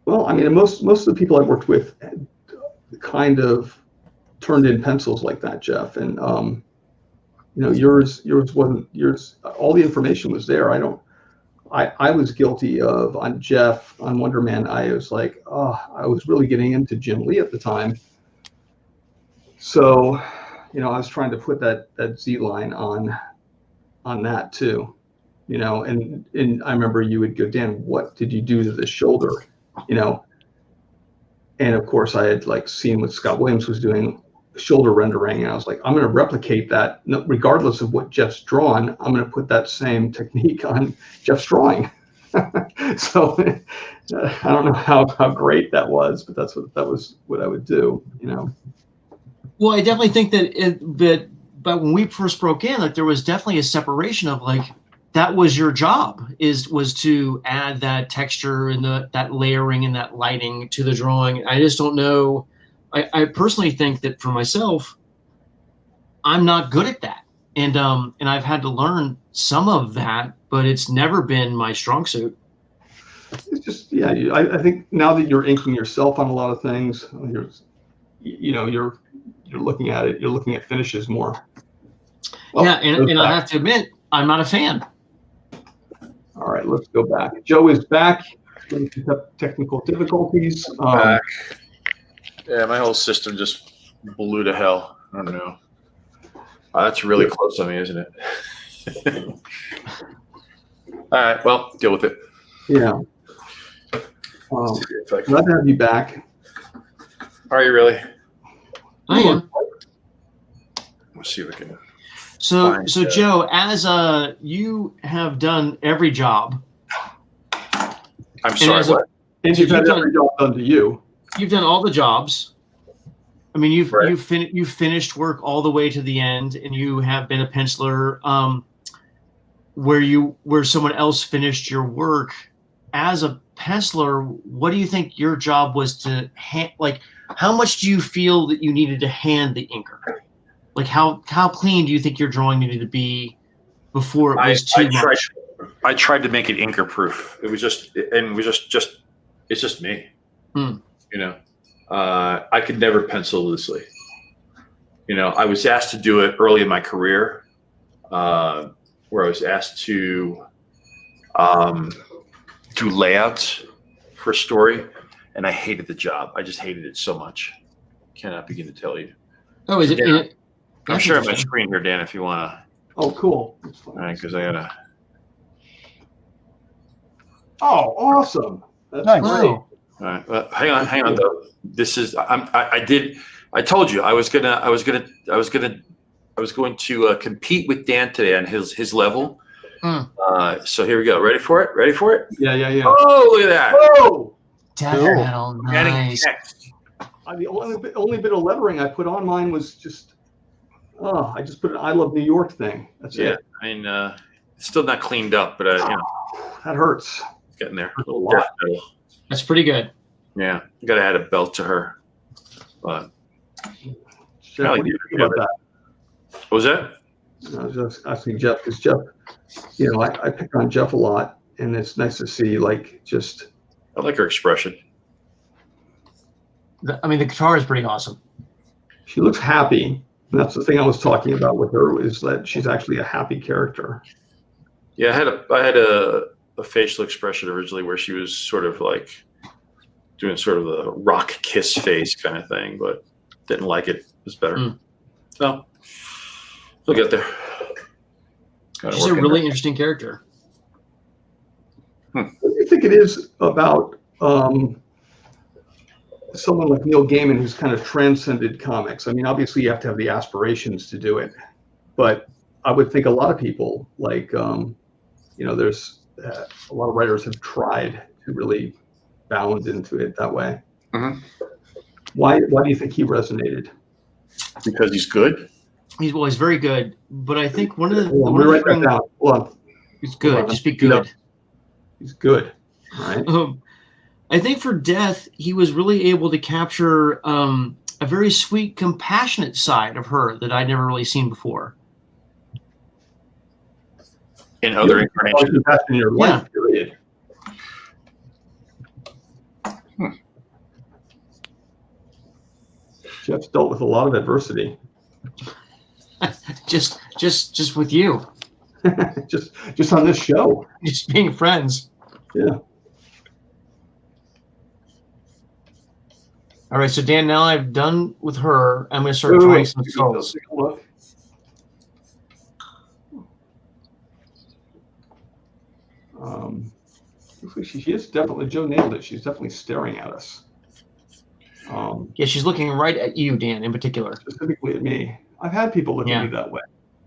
Well, I mean, most of the people I worked with kind of turned in pencils like that, Jeff, and yours wasn't. Yours, all the information was there. I was guilty of, on Jeff, on Wonder Man, I was like, I was really getting into Jim Lee at the time. So, I was trying to put that Z line on that too, and I remember you would go, Dan, what did you do to the shoulder? And of course I had like seen what Scott Williams was doing, shoulder rendering, and I was like, I'm going to replicate that regardless of what Jeff's drawn. I'm going to put that same technique on Jeff's drawing. So I don't know how great that was, but that was what I would do, Well, I definitely think that but when we first broke in, like there was definitely a separation of like, that was your job, was to add that texture and that layering and that lighting to the drawing. I just don't know. I personally think that for myself, I'm not good at that. And I've had to learn some of that, but it's never been my strong suit. It's just, yeah, I think now that you're inking yourself on a lot of things, you're looking at it, you're looking at finishes more. Well, yeah, and I have to admit, I'm not a fan. All right, let's go back. Joe is back. Technical difficulties. Back. Yeah, my whole system just blew to hell. I don't know. That's really close on me, isn't it? All right, well, deal with it. Yeah. Glad to have you back. Are you really? I am. Let's see if we can. So Joe, as you have done every job. I'm sorry, what? And you've had every job done to you. You've done all the jobs. I mean, you've Right. you've finished work all the way to the end, and you have been a penciler where someone else finished your work. As a penciler, what do you think your job was to like? How much do you feel that you needed to hand the inker? Like how clean do you think your drawing needed to be before it was too much? I tried to make it inker proof. It was just it's just me. I could never pencil loosely. I was asked to do it early in my career, where I was asked to do layouts for a story, and I hated the job. I just hated it so much. Cannot begin to tell you. Oh, is it? Dan, I'm sharing my screen here, Dan, if you want to. Oh, cool. All right, because I gotta. Oh, awesome! That's Nice. great. Wow. All right, well, hang on though. This is I told you I was going to compete with Dan today on his level. So here we go. Ready for it? Yeah. Oh, look at that. Whoa! Death metal, nice. The only bit of lettering I put on mine was just Oh, I just put an I Love New York thing. That's it. I mean, it's still not cleaned up, but that hurts. It's getting there. Hurts a lot. That's pretty good. Yeah, you got to add a belt to her. But Jeff, what do you think about that? What was that? I was just asking Jeff because Jeff, I pick on Jeff a lot, and it's nice to see just. I like her expression. I mean, the guitar is pretty awesome. She looks happy. And that's the thing I was talking about with her, is that she's actually a happy character. Yeah, I had a facial expression originally where she was sort of like doing sort of the rock kiss face kind of thing, but didn't like it. It was better. So we'll get there. She's a really interesting character. What do you think it is about someone like Neil Gaiman who's kind of transcended comics? I mean, obviously you have to have the aspirations to do it, but I would think a lot of people there's a lot of writers have tried to really bound into it that way. Mm-hmm. Why do you think he resonated? Because he's good. He's very good, but I think one of the Hold on, write that down. Hold on. He's good. Just be good. He's good. Right. I think for Death, he was really able to capture a very sweet, compassionate side of her that I'd never really seen before. In other incarnations. In your life, period. Jeff's dealt with a lot of adversity. just with you. just on this show. Just being friends. Yeah. All right, so Dan, now I've done with her. I'm going to start drawing some souls. Looks like she is definitely, Joe nailed it. She's definitely staring at us. Yeah, she's looking right at you, Dan, in particular. Specifically at me. I've had people look at me that way,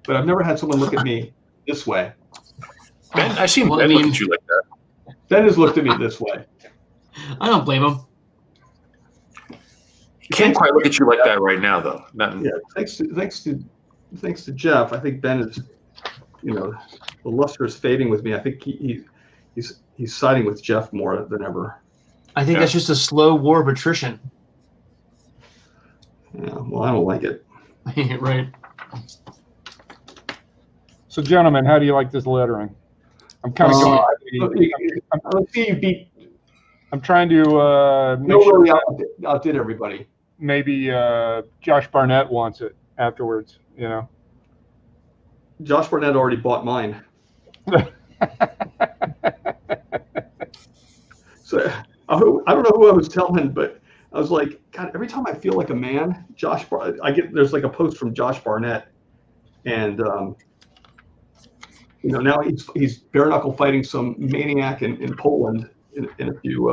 but I've never had someone look at me this way. Ben, I've seen Ben look at you like that. Ben has looked at me this way. I don't blame him. He can't quite look at you like that right now, though. Yeah, thanks to Jeff, I think Ben is, the luster is fading with me. I think he's siding with Jeff more than ever. I think that's just a slow war of attrition. Yeah, well, I don't like it. Right. So, gentlemen, how do you like this lettering? I'm kind of going. Let's see you beat. I'm trying to make sure outdid everybody. Maybe Josh Barnett wants it afterwards. Josh Barnett already bought mine. So I don't know who I was telling, but I was like, God, every time I feel like a man, there's like a post from Josh Barnett, and now he's bare knuckle fighting some maniac in Poland in a few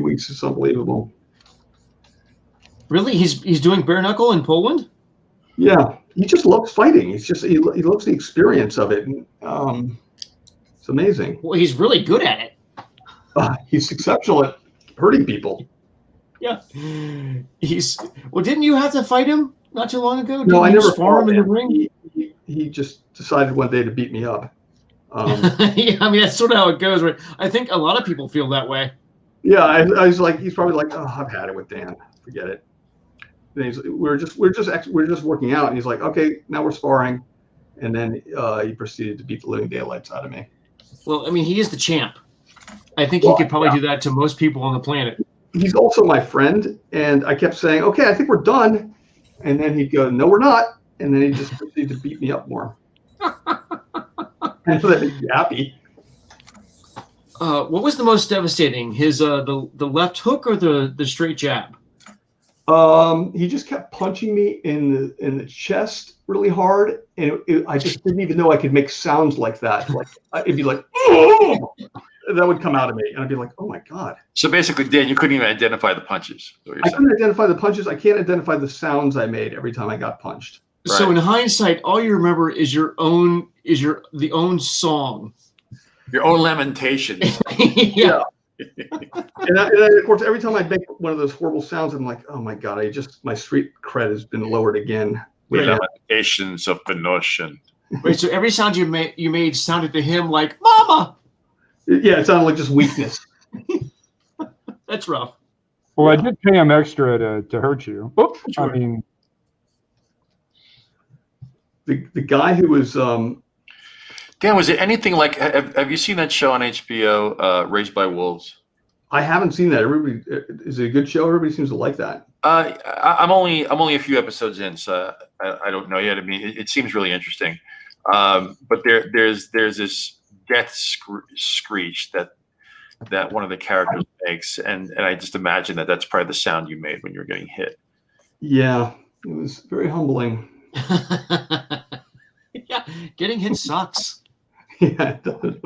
weeks. It's unbelievable. Really, he's doing bare knuckle in Poland? Yeah, he just loves fighting. He loves the experience of it. And, it's amazing. Well, he's really good at it. He's exceptional at hurting people. Yeah. Didn't you have to fight him not too long ago? No, I never fought him in the ring. He just decided one day to beat me up. Yeah, I mean that's sort of how it goes. Right? I think a lot of people feel that way. Yeah, I was like, he's probably like, oh, I've had it with Dan. Forget it. And we're just working out, and he's like, okay, now we're sparring, and then he proceeded to beat the living daylights out of me. Well, I mean, he is the champ. I think he could probably do that to most people on the planet. He's also my friend, and I kept saying, okay, I think we're done, and then he'd go, no, we're not, and then he just proceeded to beat me up more. And so that made me happy. What was the most devastating? His the left hook or the straight jab? He just kept punching me in the chest really hard, and I just didn't even know I could make sounds like that. Like it'd be like, oh! That would come out of me, and I'd be like, oh my God. So basically, Dan, you couldn't even identify the punches. I couldn't identify the punches. I can't identify the sounds I made every time I got punched. Right. So in hindsight, all you remember is the own song. Your own lamentations. Yeah. And of course, every time I make one of those horrible sounds, I'm like, oh my God, my street cred has been lowered again. The ramifications of the notion. Wait, so every sound you made sounded to him like "Mama." Yeah, it sounded like just weakness. That's rough. Well, I did pay him extra to hurt you. Oh, Sure. I mean, the guy who was Dan, was it anything like? Have you seen that show on HBO, Raised by Wolves? I haven't seen that. Everybody, is it a good show? Everybody seems to like that. I'm only a few episodes in, so I don't know yet. I mean, it seems really interesting, but there's this death screech that one of the characters makes, and I just imagine that's probably the sound you made when you were getting hit. Yeah, it was very humbling. Yeah, getting hit sucks. Yeah, it does.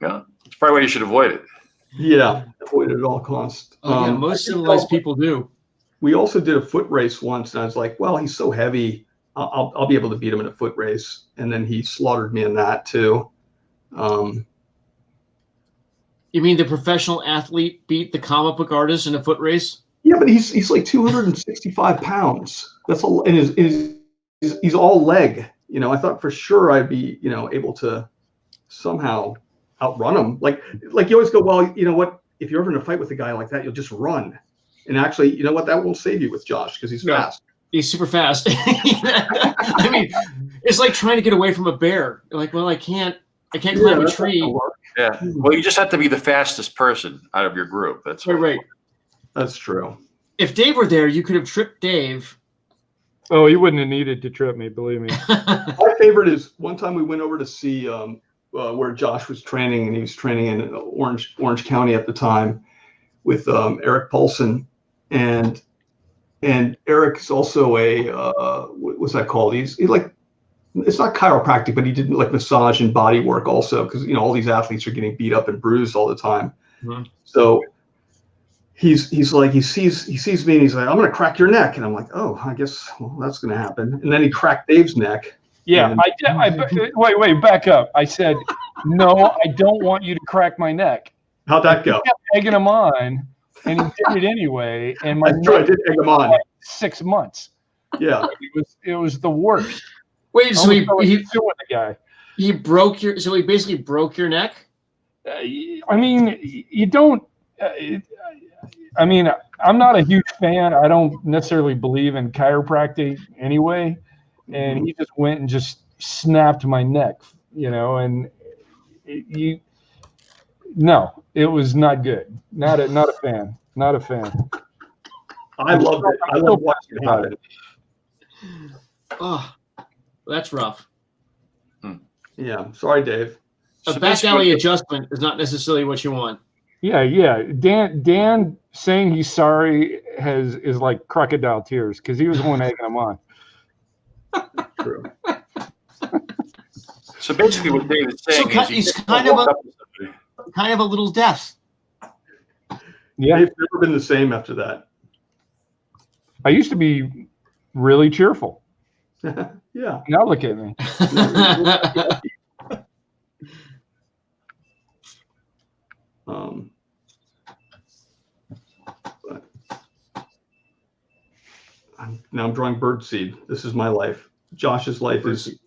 Yeah, it's probably why you should avoid it. Yeah, avoid it at all costs. Yeah, most civilized people do. We also did a foot race once, and I was like, well, he's so heavy. I'll be able to beat him in a foot race. And then he slaughtered me in that too. You mean the professional athlete beat the comic book artist in a foot race? Yeah, but he's like 265 pounds. That's all, and he's all leg. You know, I thought for sure I'd be, you know, able to somehow outrun him. Like you always go, well, you know what? If you're ever in a fight with a guy like that, you'll just run. And actually, you know what? That won't save you with Josh because he's fast. He's super fast. I mean, it's like trying to get away from a bear. You're like, well, I can't climb a tree. Yeah. Well, you just have to be the fastest person out of your group. That's right. That's true. If Dave were there, you could have tripped Dave. Oh, he wouldn't have needed to trip me, believe me. My favorite is one time we went over to see where Josh was training, and he was training in Orange County at the time with Eric Paulson, and Eric is also a what's that called? He's like, it's not chiropractic, but he did like massage and body work also, because you know all these athletes are getting beat up and bruised all the time. Mm-hmm. So he's like, he sees me and he's like, I'm gonna crack your neck, and I'm like, oh, I guess that's gonna happen. And then he cracked Dave's neck. Yeah, wait, back up. I said, no, I don't want you to crack my neck. How'd that go? He kept egging him on, and he did it anyway. And I did egg him on. Like 6 months. Yeah, it was the worst. Wait, so he doing the guy. He broke your. So he basically broke your neck. I mean, you don't. I mean, I'm not a huge fan. I don't necessarily believe in chiropractic anyway. And he just went and just snapped my neck, you know, and no, it was not good. Not a fan. Not a fan. I loved it. I love watching it happen. Oh, that's rough. Yeah. Sorry, Dave. A back alley adjustment is not necessarily what you want. Yeah. Dan saying he's sorry is like crocodile tears because he was the one egging him on. True. So basically, what Dave is saying is he's kind of a little deaf. Yeah, Dave's never been the same after that. I used to be really cheerful. Yeah. Now look at me. I'm drawing birdseed. This is my life. Josh's life is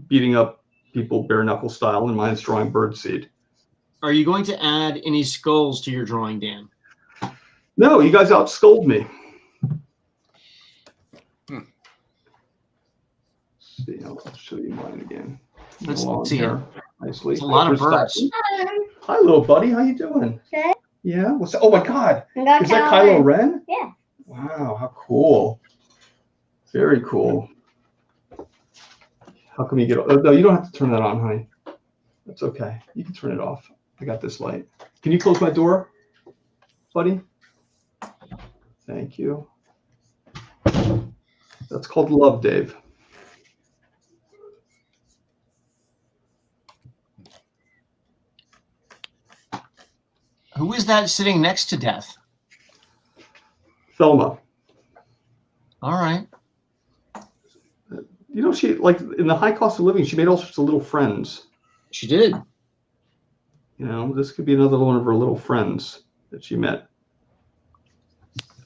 beating up people bare knuckle style, and mine's drawing birdseed. Are you going to add any skulls to your drawing, Dan? No, you guys outskulled me. See, I'll show you mine again. Let's see here. Nicely. It's a lot of birds. Hi, little buddy. How you doing? Good. Yeah. What's that? Oh my God. Is that Kylo Ren? Yeah. Wow, how cool. Very cool. How come you get? Oh, no, you don't have to turn that on, honey. That's okay. You can turn it off. I got this light. Can you close my door, buddy? Thank you. That's called love, Dave. Who is that sitting next to Death? Thelma. All right. You know, she, like, in the high cost of living, she made all sorts of little friends. She did. You know, this could be another one of her little friends that she met.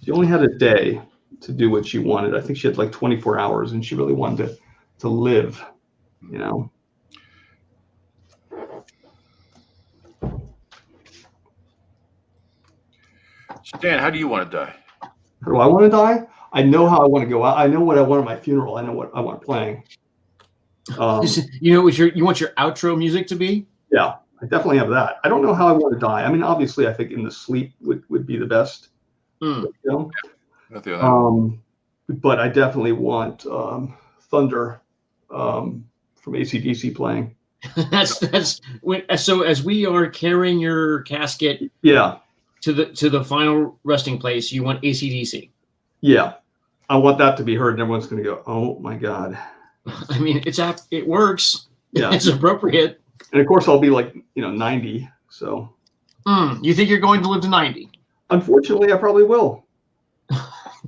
She only had a day. to do what she wanted. I think she had like 24 hours, and she really wanted to live. You know. So Dan, how do you want to die? How do I want to die? I know how I want to go out. I know what I want at my funeral. I know what I want playing. You know what you want your outro music to be? Yeah, I definitely have that. I don't know how I want to die. I mean, obviously, I think in the sleep would be the best. You know? But I definitely want Thunder from AC/DC playing. So as we are carrying your casket, to the final resting place, you want AC/DC. Yeah, I want that to be heard, and everyone's going to go, "Oh my God!" I mean, it works. Yeah, it's appropriate. And of course, I'll be like 90. So, you think you're going to live to 90? Unfortunately, I probably will.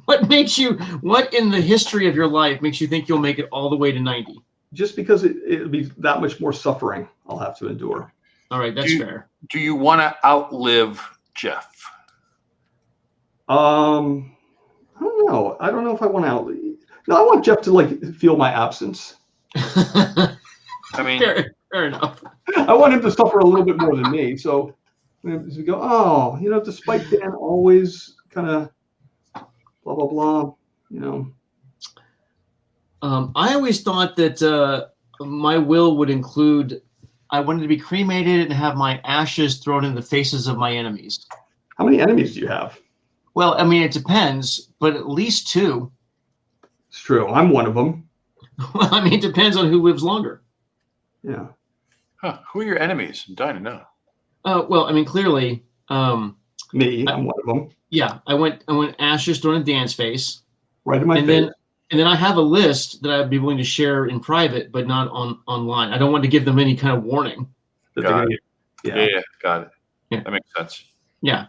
What in the history of your life makes you think you'll make it all the way to 90? Just because it'll be that much more suffering I'll have to endure. All right, that's fair. Do you want to outlive Jeff? I don't know. I don't know if I want to outlive. No, I want Jeff to like feel my absence. I mean, fair enough. I want him to suffer a little bit more than me. So as we go, despite Dan always kind of blah blah blah, I always thought that my will would include I wanted to be cremated and have my ashes thrown in the faces of my enemies. How many enemies do you have? Well, I mean, it depends, but at least 2. It's true. I'm one of them. Well, I mean, it depends on who lives longer. Yeah. Huh. Who are your enemies? I'm dying to know. Well, I mean, clearly. Me, I'm one of them. Yeah, I went ashes thrown in Dan's face. Right in my face. And then I have a list that I'd be willing to share in private, but not online. I don't want to give them any kind of warning. Got it. Yeah, got it. Yeah. That makes sense. Yeah.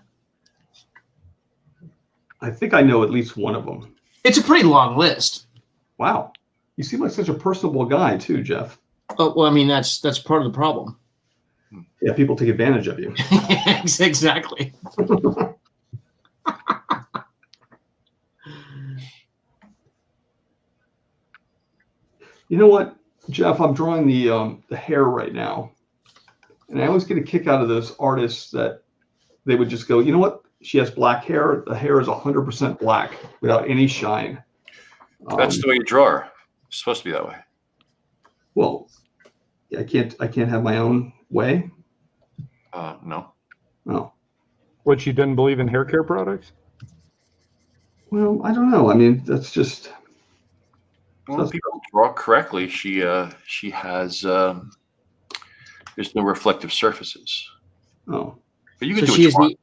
I think I know at least one of them. It's a pretty long list. Wow. You seem like such a personable guy too, Jeff. Oh, well, I mean, that's part of the problem. Yeah, people take advantage of you. Exactly. You know what, Jeff? I'm drawing the hair right now, and I always get a kick out of those artists that they would just go, you know what? She has black hair. The hair is 100% black without any shine. That's the way you draw her. It's supposed to be that way. Well, I can't have my own way. No. No. What, she doesn't believe in hair care products? Well, I don't know. I mean, that's just. Well, if people draw correctly, she has there's no reflective surfaces. Oh. But you can do what you want.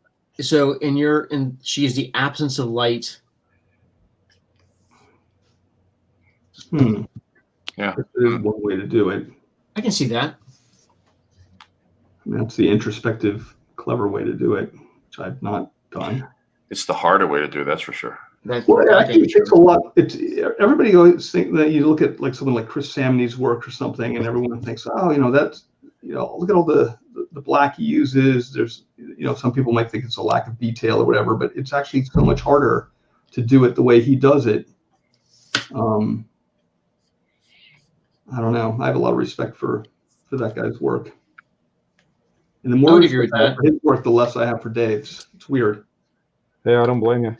She is the absence of light. Yeah. There's one way to do it. I can see that. That's the introspective, clever way to do it, which I've not done. It's the harder way to do it, that's for sure. Well, it actually takes a lot. Everybody always think that you look at like someone like Chris Samney's work or something, and everyone thinks, oh, that's, look at all the black he uses. There's, some people might think it's a lack of detail or whatever, but it's actually so much harder to do it the way he does it. I don't know. I have a lot of respect for that guy's work. And the more respect I have for his work, the less I have for Dave's. It's weird. Yeah, I don't blame you.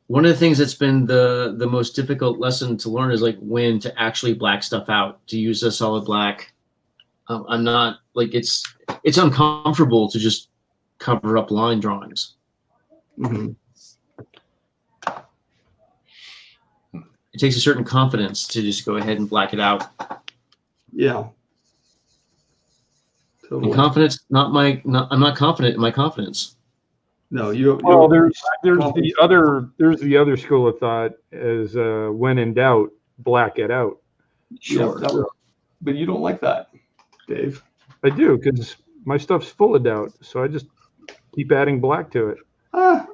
One of the things that's been the most difficult lesson to learn is like when to actually black stuff out, to use a solid black. I'm not like it's uncomfortable to just cover up line drawings. Mm-hmm. It takes a certain confidence to just go ahead and black it out. Yeah. Totally. And confidence, I'm not confident in my confidence. No, you. Well, there's the other school of thought is when in doubt, black it out. Sure. Yeah, but you don't like that, Dave. I do, because my stuff's full of doubt, so I just keep adding black to it.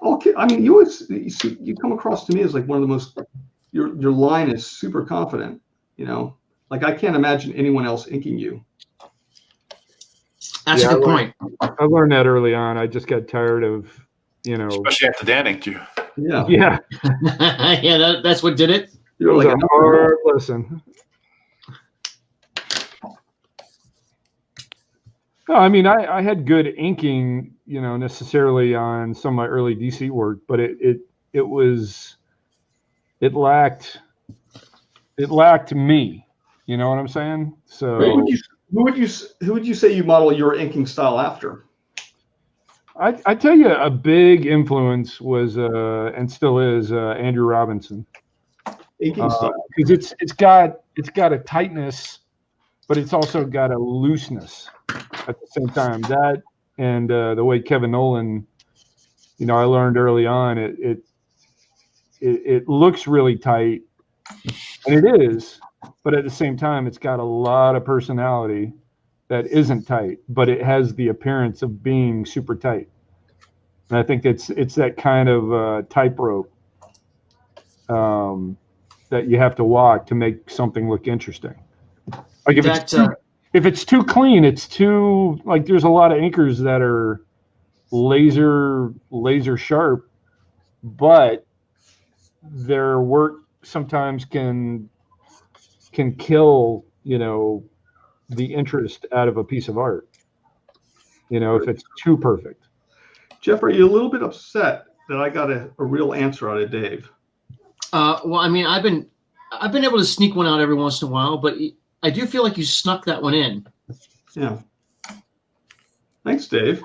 Okay. I mean, you come across to me as like one of the most. Your line is super confident. Like I can't imagine anyone else inking you. That's a good point. I learned that early on. I just got tired of, especially after Dan inked you. Yeah. Yeah. Yeah, that's what did it. You're It was like, a hard lesson. No, I mean, I had good inking, necessarily on some of my early DC work, but it lacked me. You know what I'm saying? So who would you say you model your inking style after? I tell you, a big influence was and still is Andrew Robinson. Inking style, because it's got a tightness, but it's also got a looseness at the same time. That and the way Kevin Nolan, I learned early on, it looks really tight, and it is, but at the same time, it's got a lot of personality that isn't tight, but it has the appearance of being super tight. And I think it's that kind of tightrope that you have to walk to make something look interesting. Like if it's too clean, it's too, like, there's a lot of inkers that are laser sharp, but their work sometimes can kill, the interest out of a piece of art, if it's too perfect. Jeff, are you a little bit upset that I got a real answer out of Dave? Well, I mean, I've been able to sneak one out every once in a while, but I do feel like you snuck that one in. Yeah. Thanks, Dave.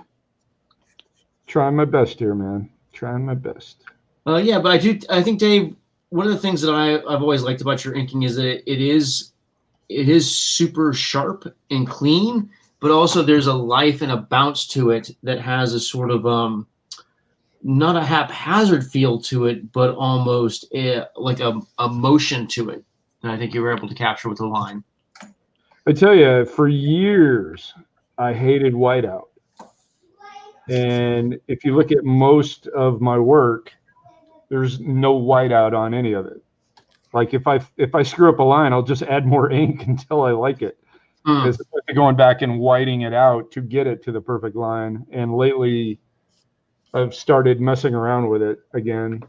Trying my best here, man. Trying my best. Yeah, but I think, Dave, one of the things that I've always liked about your inking is that it is super sharp and clean, but also there's a life and a bounce to it that has a sort of not a haphazard feel to it, but almost like a motion to it. And I think you were able to capture with the line. I tell you, for years, I hated whiteout. And if you look at most of my work, there's no whiteout on any of it. Like if I screw up a line, I'll just add more ink until I like it. As opposed to going back and whiting it out to get it to the perfect line. And lately, I've started messing around with it again,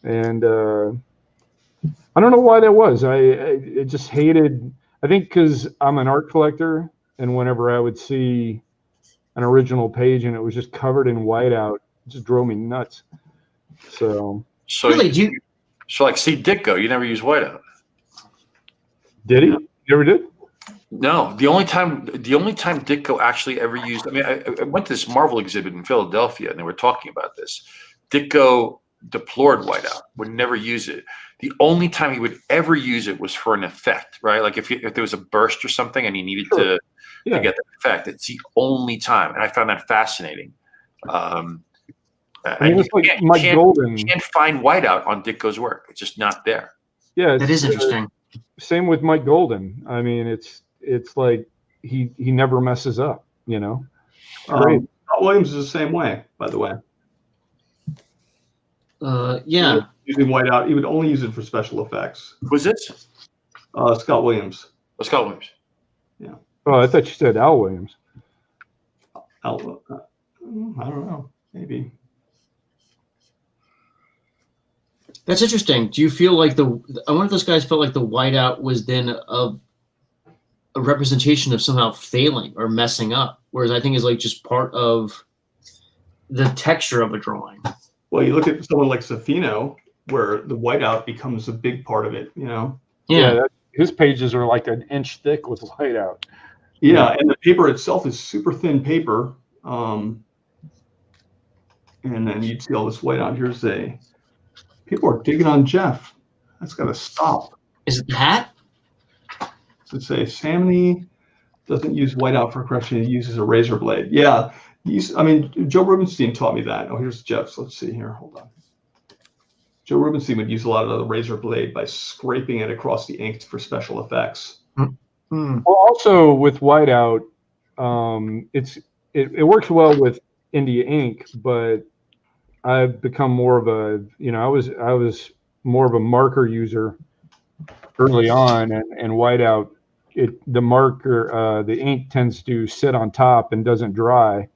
and I don't know why that was. I just hated. I think because I'm an art collector, and whenever I would see an original page and it was just covered in whiteout, it just drove me nuts. So Really, so like, see, Ditko, you never use whiteout. Did he? You ever did? No, the only time Ditko actually ever used. I mean, I went to this Marvel exhibit in Philadelphia, and they were talking about this. Ditko deplored whiteout, would never use it. The only time he would ever use it was for an effect, right? Like if there was a burst or something, and he needed to get that effect. It's the only time, and I found that fascinating. I mean, it's like Mike Golden. You can't find whiteout on Ditko's work; it's just not there. Yeah, that is interesting. Same with Mike Golden. I mean, it's like he never messes up, Great. Scott Williams is the same way, by the way. Yeah. Using whiteout, he would only use it for special effects. Who's this? Scott Williams. Oh, Scott Williams. Yeah. Oh, I thought you said Al Williams. I don't know. Maybe. That's interesting. Do you feel like I wonder if those guys felt like the whiteout was then a representation of somehow failing or messing up, whereas I think is like just part of the texture of a drawing. Well, you look at someone like Safino, where the whiteout becomes a big part of it, Yeah, his pages are like an inch thick with whiteout. Yeah, and the paper itself is super thin paper. And then you'd see all this whiteout. Here's people are digging on Jeff. That's got to stop. Is it the hat? So say Samney doesn't use whiteout for correction. He uses a razor blade. Yeah. Joe Rubenstein taught me that. Oh, here's Jeff's. Let's see here. Hold on. Joe Rubenstein would use a lot of the razor blade by scraping it across the ink for special effects. Well, also with whiteout, it works well with India ink, but I've become more of a, I was more of a marker user early on, and whiteout, the ink tends to sit on top and doesn't dry.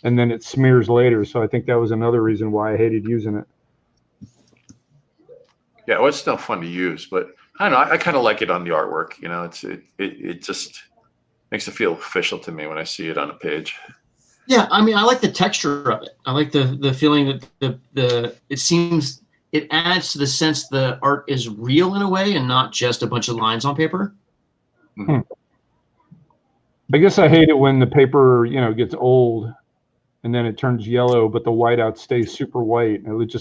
and then it smears later. So I think that was another reason why I hated using it. Yeah, well, it's still fun to use, but I don't know. I kind of like it on the artwork. It just makes it feel official to me when I see it on a page. Yeah, I mean, I like the texture of it. I like the feeling that it adds to the sense the art is real in a way and not just a bunch of lines on paper. Mm-hmm. I guess I hate it when the paper, gets old and then it turns yellow, but the whiteout stays super white. And it looks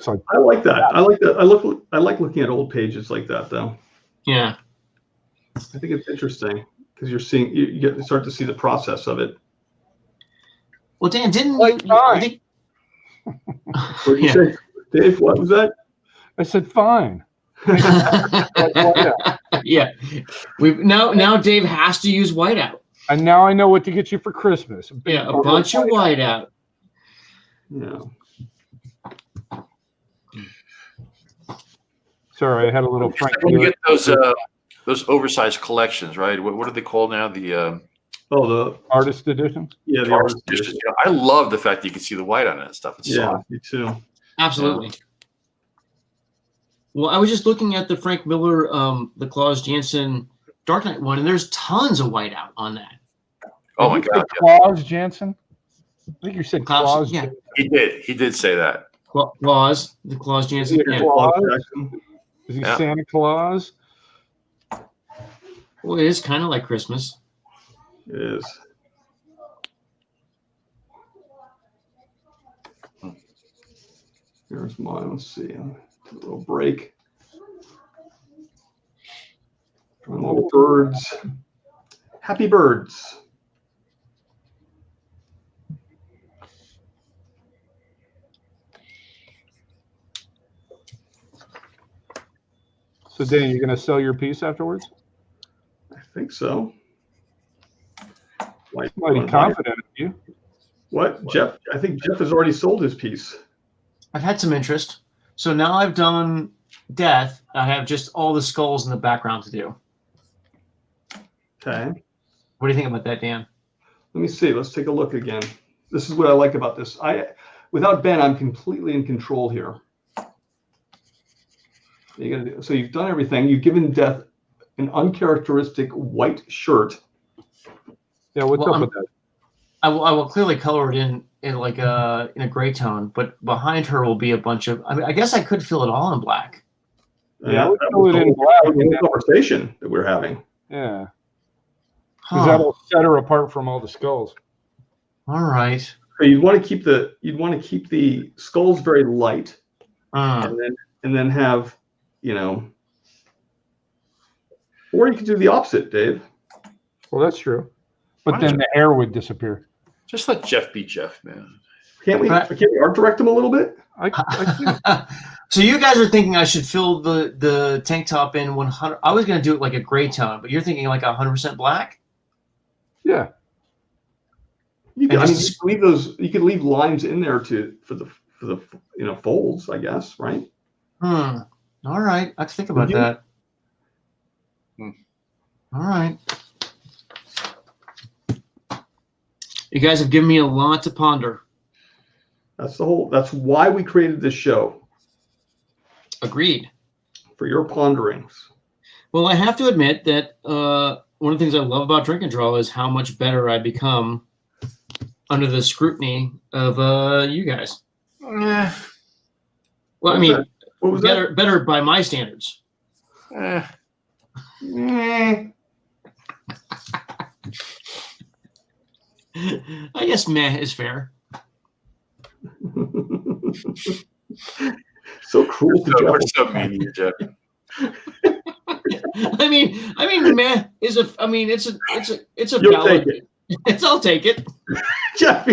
like. I like that. I like looking at old pages like that, though. Yeah. I think it's interesting because you start to see the process of it. Well, Dan, didn't Like you? I think. What did you say, Dave? What was that? I said fine. Yeah, now Dave has to use whiteout. And now I know what to get you for Christmas. A bunch of whiteout. Yeah. Sorry, I had a little Frank. You get those oversized collections, right? What are they called now? The artist editions. Yeah, the artist editions. I love the fact that you can see the white on it and stuff. It's soft. Me too. Absolutely. Well, I was just looking at the Frank Miller, the Claus Janson Dark Knight one, and there's tons of whiteout on that. Oh my God! Claus Janson. I think you said Claus. Yeah, he did. He did say that. Claus, the Claus Janson. Yeah. Is he Santa Claus? Well, it is kind of like Christmas. It is. Here's mine. Let's see. A little break. Little birds. Happy birds. So, Dan, you're going to sell your piece afterwards? I think so. Mighty confident of you. What? Jeff? I think Jeff has already sold his piece. I've had some interest. So now I've done Death. I have just all the skulls in the background to do. Okay. What do you think about that, Dan? Let me see. Let's take a look again. This is what I like about this. Without Ben, I'm completely in control here. So you've done everything. You've given Death an uncharacteristic white shirt. Yeah, what's up with that? I will clearly color it in a gray tone, but behind her will be a bunch of. I mean, I guess I could fill it all in black. Yeah, we'll fill it in black. The conversation that we're having. Yeah, because that'll set her apart from all the skulls. All right. So you'd want to keep the skulls very light, and then have, or you could do the opposite, Dave. Well, that's true, but then the hair would disappear. Just let Jeff be Jeff, man. Can't we art direct him a little bit? So you guys are thinking I should fill the tank top in 100. I was going to do it like a gray tone, but you're thinking like 100% black. Yeah. You could leave lines in there for the folds, I guess, right? All right, I can think about that. All right. You guys have given me a lot to ponder. That's why we created this show. Agreed. For your ponderings. Well, I have to admit that one of the things I love about Drink and Draw is how much better I become under the scrutiny of you guys. Well, I mean, better by my standards. I guess meh is fair. So cruel to Jeff. We're so mean to Jeff. I mean, meh is a. I mean, it's a You'll valid. take it. I'll take it. Jeff,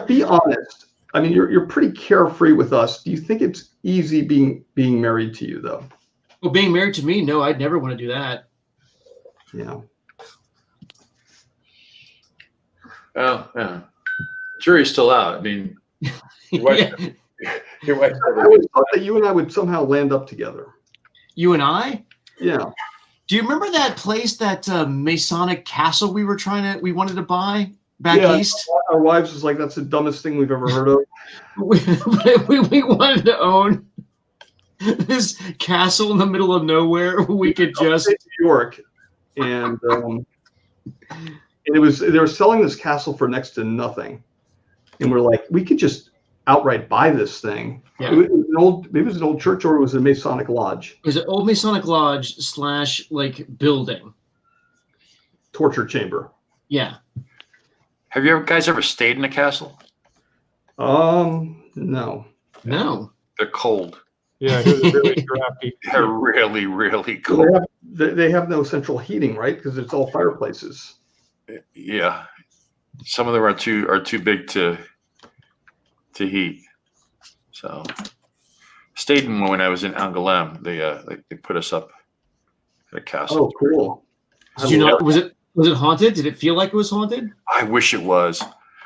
be honest. I mean, you're pretty carefree with us. Do you think it's easy being married to you, though? Well, being married to me, no, I'd never want to do that. Yeah. Well, yeah. Jury's still out. I mean, your wife. I always thought that you and I would somehow land up together. You and I? Yeah. Do you remember that place, that Masonic castle we wanted to buy back east? Our wives was like, that's the dumbest thing we've ever heard of. we wanted to own this castle in the middle of nowhere. We could just New York, and they were selling this castle for next to nothing, and we're like, we could just outright buy this thing. Yeah. Maybe it was an old church, or it was a Masonic lodge. It was an old Masonic lodge / like building. Torture chamber. Yeah. Have you guys ever stayed in a castle? No. No. They're cold. Yeah, they're really drafty. They're really, really cold. They have no central heating, right? Because it's all fireplaces. Yeah, some of them are too big to heat. So, stayed in one when I was in Angoulême. They put us up at a castle. Oh, cool. Did you know? Was it haunted? Did it feel like it was haunted? I wish it was.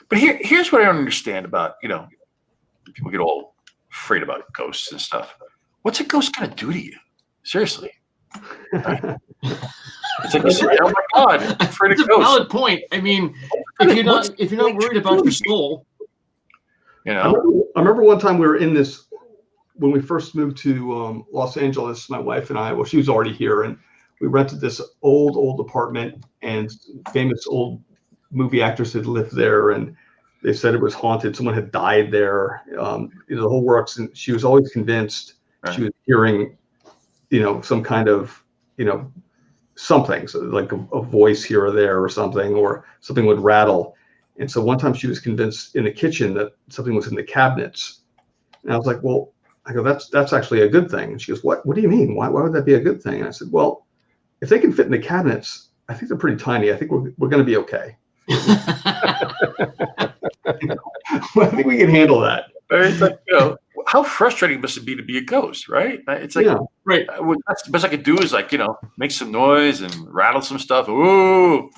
But here's what I don't understand about, people get all afraid about ghosts and stuff. What's a ghost gonna do to you? Seriously. It's like you say, oh my God, I'm afraid of That's a ghosts. valid point. I mean, if you're not worried about your soul. I remember one time we were in this, when we first moved to Los Angeles, my wife and I, well, she was already here, and we rented this old apartment, and famous old movie actors had lived there, and they said it was haunted. Someone had died there. The whole works, and she was always convinced she was hearing, some kind of, something, so like a voice here or there or something would rattle. And so one time she was convinced in the kitchen that something was in the cabinets. And I was like, well, that's actually a good thing. And she goes, what do you mean? Why would that be a good thing? And I said, well, if they can fit in the cabinets, I think they're pretty tiny. I think we're going to be okay. I think we can handle that. It's like, how frustrating must it be to be a ghost, right? It's like, right. That's the best I could do is make some noise and rattle some stuff. Ooh,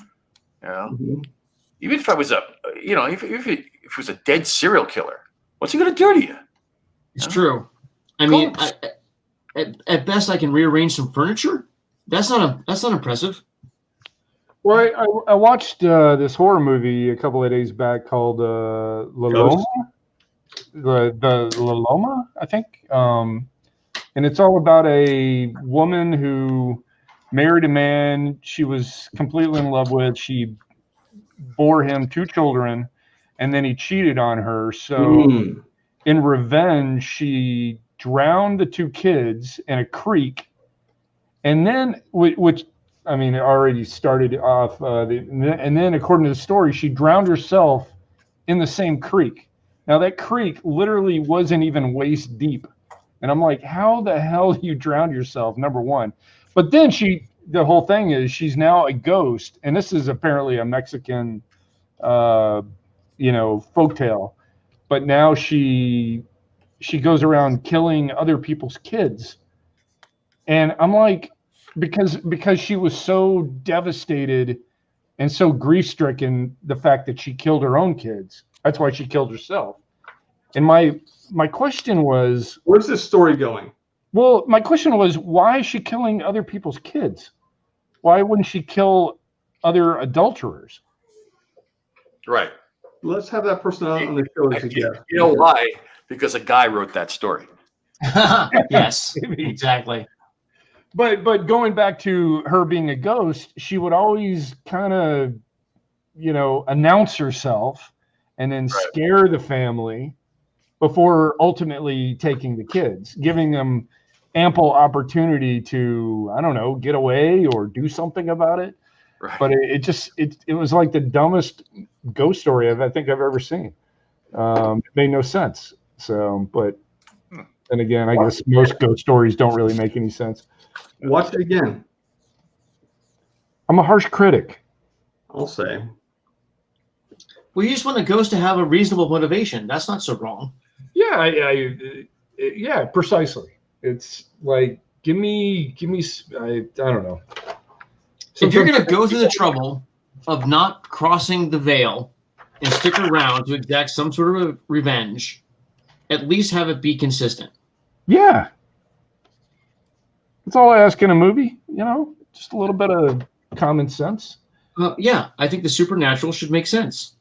Mm-hmm. Even if I was if it was a dead serial killer, what's he gonna do to you? It's true. I mean, at best, I can rearrange some furniture. That's not impressive. Well, I watched this horror movie a couple of days back called La Loma. The La Loma, I think. And it's all about a woman who married a man she was completely in love with. She bore him 2 children, and then he cheated on her. So in revenge, she drowned the 2 kids in a creek. And then, which, I mean, it already started off, and then according to the story, she drowned herself in the same creek. Now, that creek literally wasn't even waist deep. And I'm like, how the hell do you drown yourself, number one? But then the whole thing is she's now a ghost. And this is apparently a Mexican, folktale. But now she goes around killing other people's kids. And I'm like, because she was so devastated and so grief-stricken, the fact that she killed her own kids. That's why she killed herself. And my question was, where's this story going? Well, my question was, why is she killing other people's kids? Why wouldn't she kill other adulterers? Right. Let's have that person on the show as a guest. You know why? Because a guy wrote that story. Yes, exactly. But going back to her being a ghost, she would always kind of, announce herself and then scare the family before ultimately taking the kids, giving them ample opportunity to, I don't know, get away or do something about it. Right. But it was like the dumbest ghost story I think I've ever seen. It made no sense. So, but and again, I guess most ghost stories don't really make any sense. Watch it again. I'm a harsh critic. I'll say. Well, you just want a ghost to have a reasonable motivation. That's not so wrong. Yeah, yeah, precisely. It's like, give me. I don't know. If you're going to go through the trouble of not crossing the veil and stick around to exact some sort of revenge, at least have it be consistent. Yeah. That's all I ask in a movie, Just a little bit of common sense. Yeah, I think the supernatural should make sense.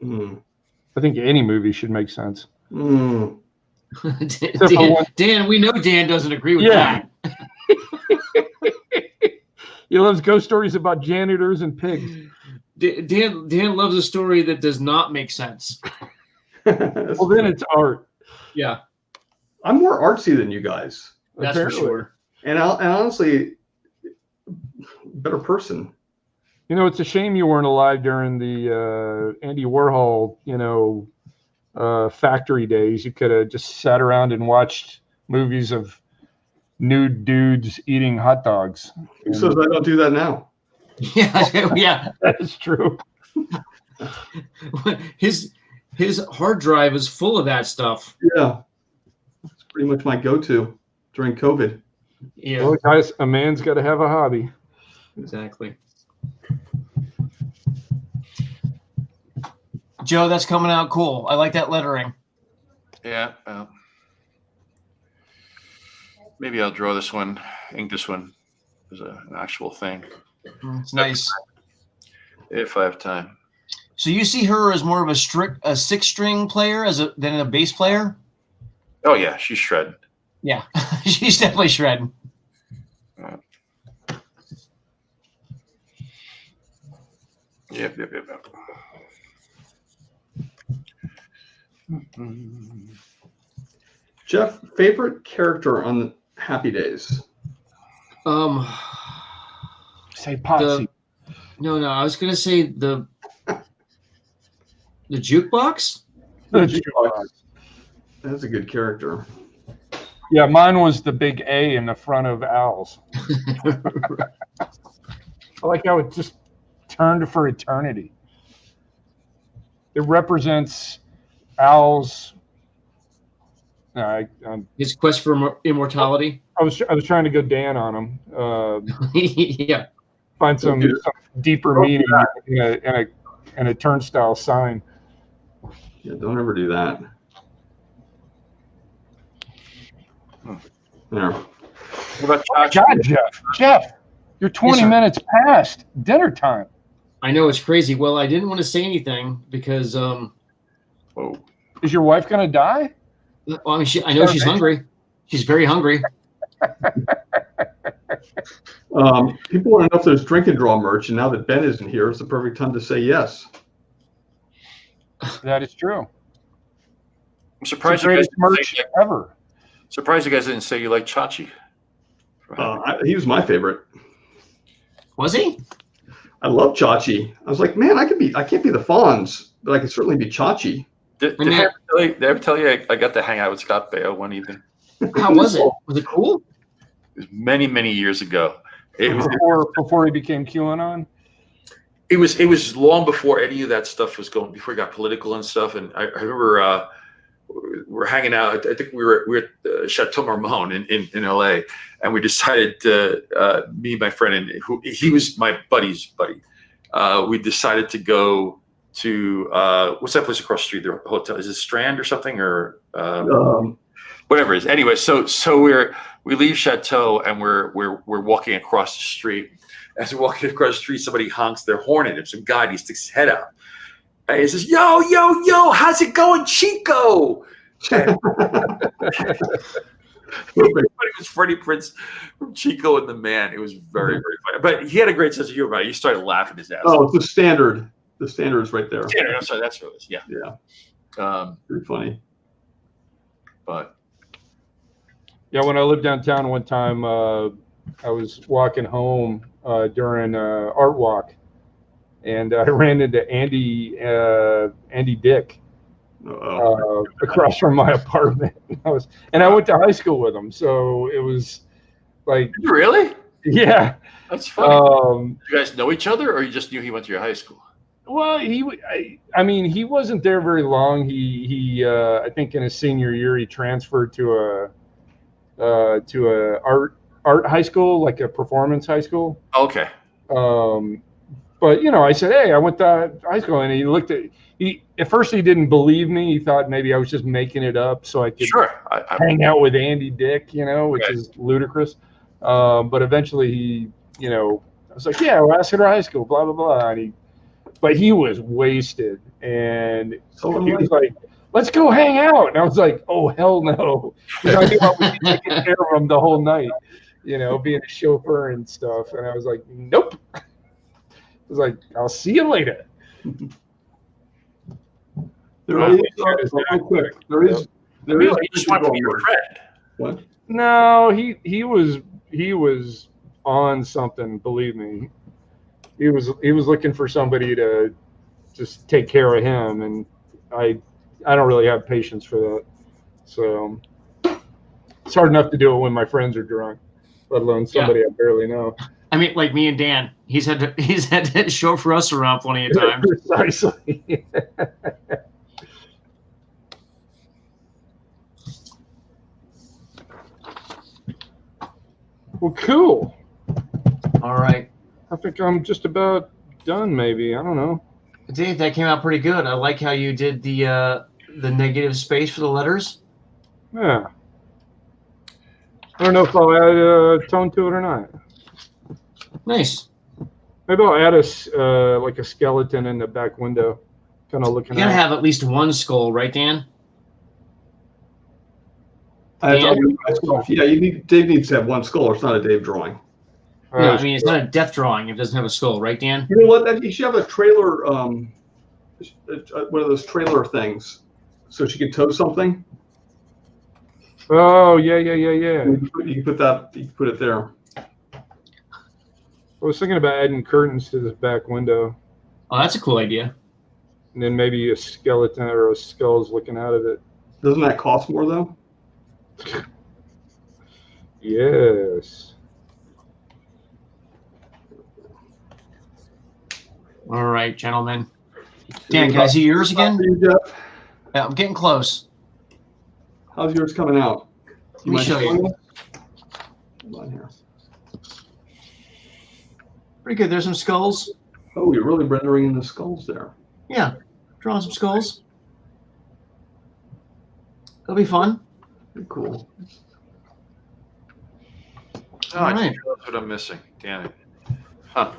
I think any movie should make sense. Dan, we know Dan doesn't agree with that. He loves ghost stories about janitors and pigs. Dan loves a story that does not make sense. Well, then it's art. Yeah. I'm more artsy than you guys. That's apparently. For sure. And honestly, better person. You know, it's a shame you weren't alive during the Andy Warhol, factory days. You could have just sat around and watched movies of nude dudes eating hot dogs. Who says I don't do that now? Yeah. That is true. His hard drive is full of that stuff. Yeah. It's pretty much my go-to during COVID. Yeah. Well, guys, a man's got to have a hobby. Exactly. Joe, that's coming out cool. I like that lettering. Yeah. Maybe I'll draw this one, ink this one as an actual thing. It's nice. If I have time. So you see her as more of a 6-string player than a bass player? Oh yeah, she's shredding. Yeah, she's definitely shredding. Yep. Jeff, favorite character on Happy Days? Say Potsy. No, I was gonna say the jukebox. The jukebox. That's a good character. Yeah, mine was the big A in the front of Al's. I like how it just turned for eternity. It represents Al's. His quest for immortality. I was trying to go Dan on him. Yeah. Find some deeper meaning in a turnstile sign. Yeah, don't ever do that. There. What about God, Jeff, you're 20 minutes past dinner time. I know, it's crazy. Well, I didn't want to say anything because Whoa. Is your wife gonna die? Well, I mean, I know she's hungry. She's very hungry. People want to know if there's drink and draw merch, and now that Ben isn't here, it's the perfect time to say yes. That is true. I'm surprised you guys ever. Surprised you guys didn't say you like Chachi. He was my favorite. Was he? I love Chachi. I was like, man, I can't be the Fonz, but I could certainly be Chachi. Did I ever tell you I got to hang out with Scott Baio one evening? How was it? Was it cool? It was many, many years ago. It was before he became QAnon. It was long before any of that stuff was going. Before he got political and stuff. And I remember we're hanging out. I think we were at Chateau Marmont in LA, and we decided to me, my friend, and he was my buddy's buddy. We decided to go to what's that place across the street? The hotel, is it Strand or something, or whatever it is. Anyway, so we leave Chateau and we're walking across the street. As we're walking across the street, somebody honks their horn at him. Some guy, and he sticks his head out. And he says, "Yo, how's it going, Chico?" It was Freddie Prinze from Chico and the Man. It was very, very funny. But he had a great sense of humor. He started laughing his ass off. Oh, it's the standard. The standard is right there. Standard. I'm sorry, that's what it is. Yeah. Yeah. Pretty funny. But yeah, when I lived downtown one time, I was walking home during Art Walk, and I ran into Andy Dick across from my apartment. I went to high school with him, so it was like. Really? Yeah. That's funny. You guys know each other, or you just knew he went to your high school? Well, I mean, he wasn't there very long. He I think in his senior year he transferred to a art high school, like a performance high school. Okay. But I said, "Hey, I went to high school," and he looked at at first he didn't believe me. He thought maybe I was just making it up so I could hang out with Andy Dick, which is ludicrous. But eventually he, I was like, yeah, Lassiter High School, blah, blah, blah. But he was wasted. And he was like, let's go hang out. And I was like, oh, hell no. Because I knew I would be taking care of him the whole night, being a chauffeur and stuff. And I was like, nope. I was like, I'll see you later. There is. He just wanted to be your friend. What? No, he was on something. Believe me, he was looking for somebody to just take care of him, and I don't really have patience for that. So it's hard enough to do it when my friends are drunk, let alone somebody I barely know. I mean, like me and Dan, he's had to chauffeur us around plenty of times. Precisely. Well, cool. All right. I think I'm just about done, maybe. I don't know. Dave, that came out pretty good. I like how you did the negative space for the letters. Yeah. I don't know if I'll add a tone to it or not. Nice. Maybe I'll add a skeleton in the back window, kind of looking. You gotta have at least one skull, right, Dan? Yeah, Dave needs to have one skull, or it's not a Dave drawing. No, I mean, it's not a death drawing if it doesn't have a skull, right, Dan? You know what? You should have a trailer, one of those trailer things, so she could tow something. Oh, yeah. You can put it there. I was thinking about adding curtains to this back window. Oh, that's a cool idea. And then maybe a skeleton or a skull's looking out of it. Doesn't that cost more, though? Yes. All right, gentlemen. Dan, can I see yours again? Yeah, I'm getting close. How's yours coming out? Let me show you. Hold on here. Pretty good. There's some skulls. Oh, you're really rendering in the skulls there. Yeah, drawing some skulls. It'll be fun. Pretty cool. Oh, I think that's what I'm missing. Damn it. Huh.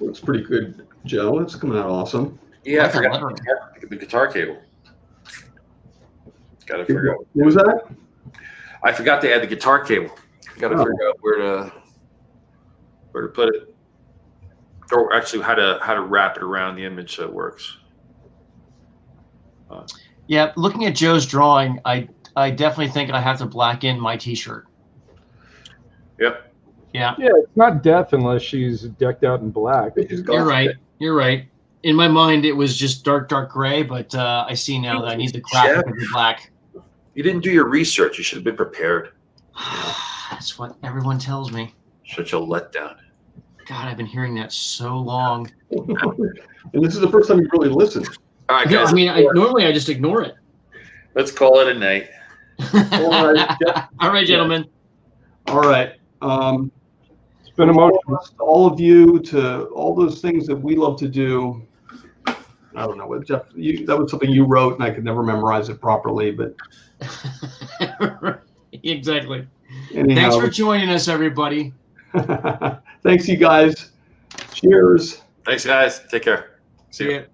Looks pretty good, Joe. It's coming out awesome. Yeah, I forgot the guitar cable. Got to figure out. What was that? I forgot to add the guitar cable. Got to figure out where to put it, or actually how to wrap it around the image so it works. Yeah, looking at Joe's drawing, I definitely think I have to black in my T-shirt. Yep. Yeah. Yeah, it's not death unless she's decked out in black. You're right. You're right. In my mind, it was just dark gray, but I see now that I need the graphic to be black. You didn't do your research. You should have been prepared. That's what everyone tells me. Such a letdown. God, I've been hearing that so long. And this is the first time you really listened. All right, Yeah, guys. I mean, normally I just ignore it. Let's call it a night. All right, All right, gentlemen. All right. It's been emotional. To all of you, to all those things that we love to do. I don't know what Jeff. That was something you wrote, and I could never memorize it properly. But exactly. anyhow, Thanks for joining us, everybody. Thanks, you guys. Cheers. Thanks, guys. Take care. See you. Yeah.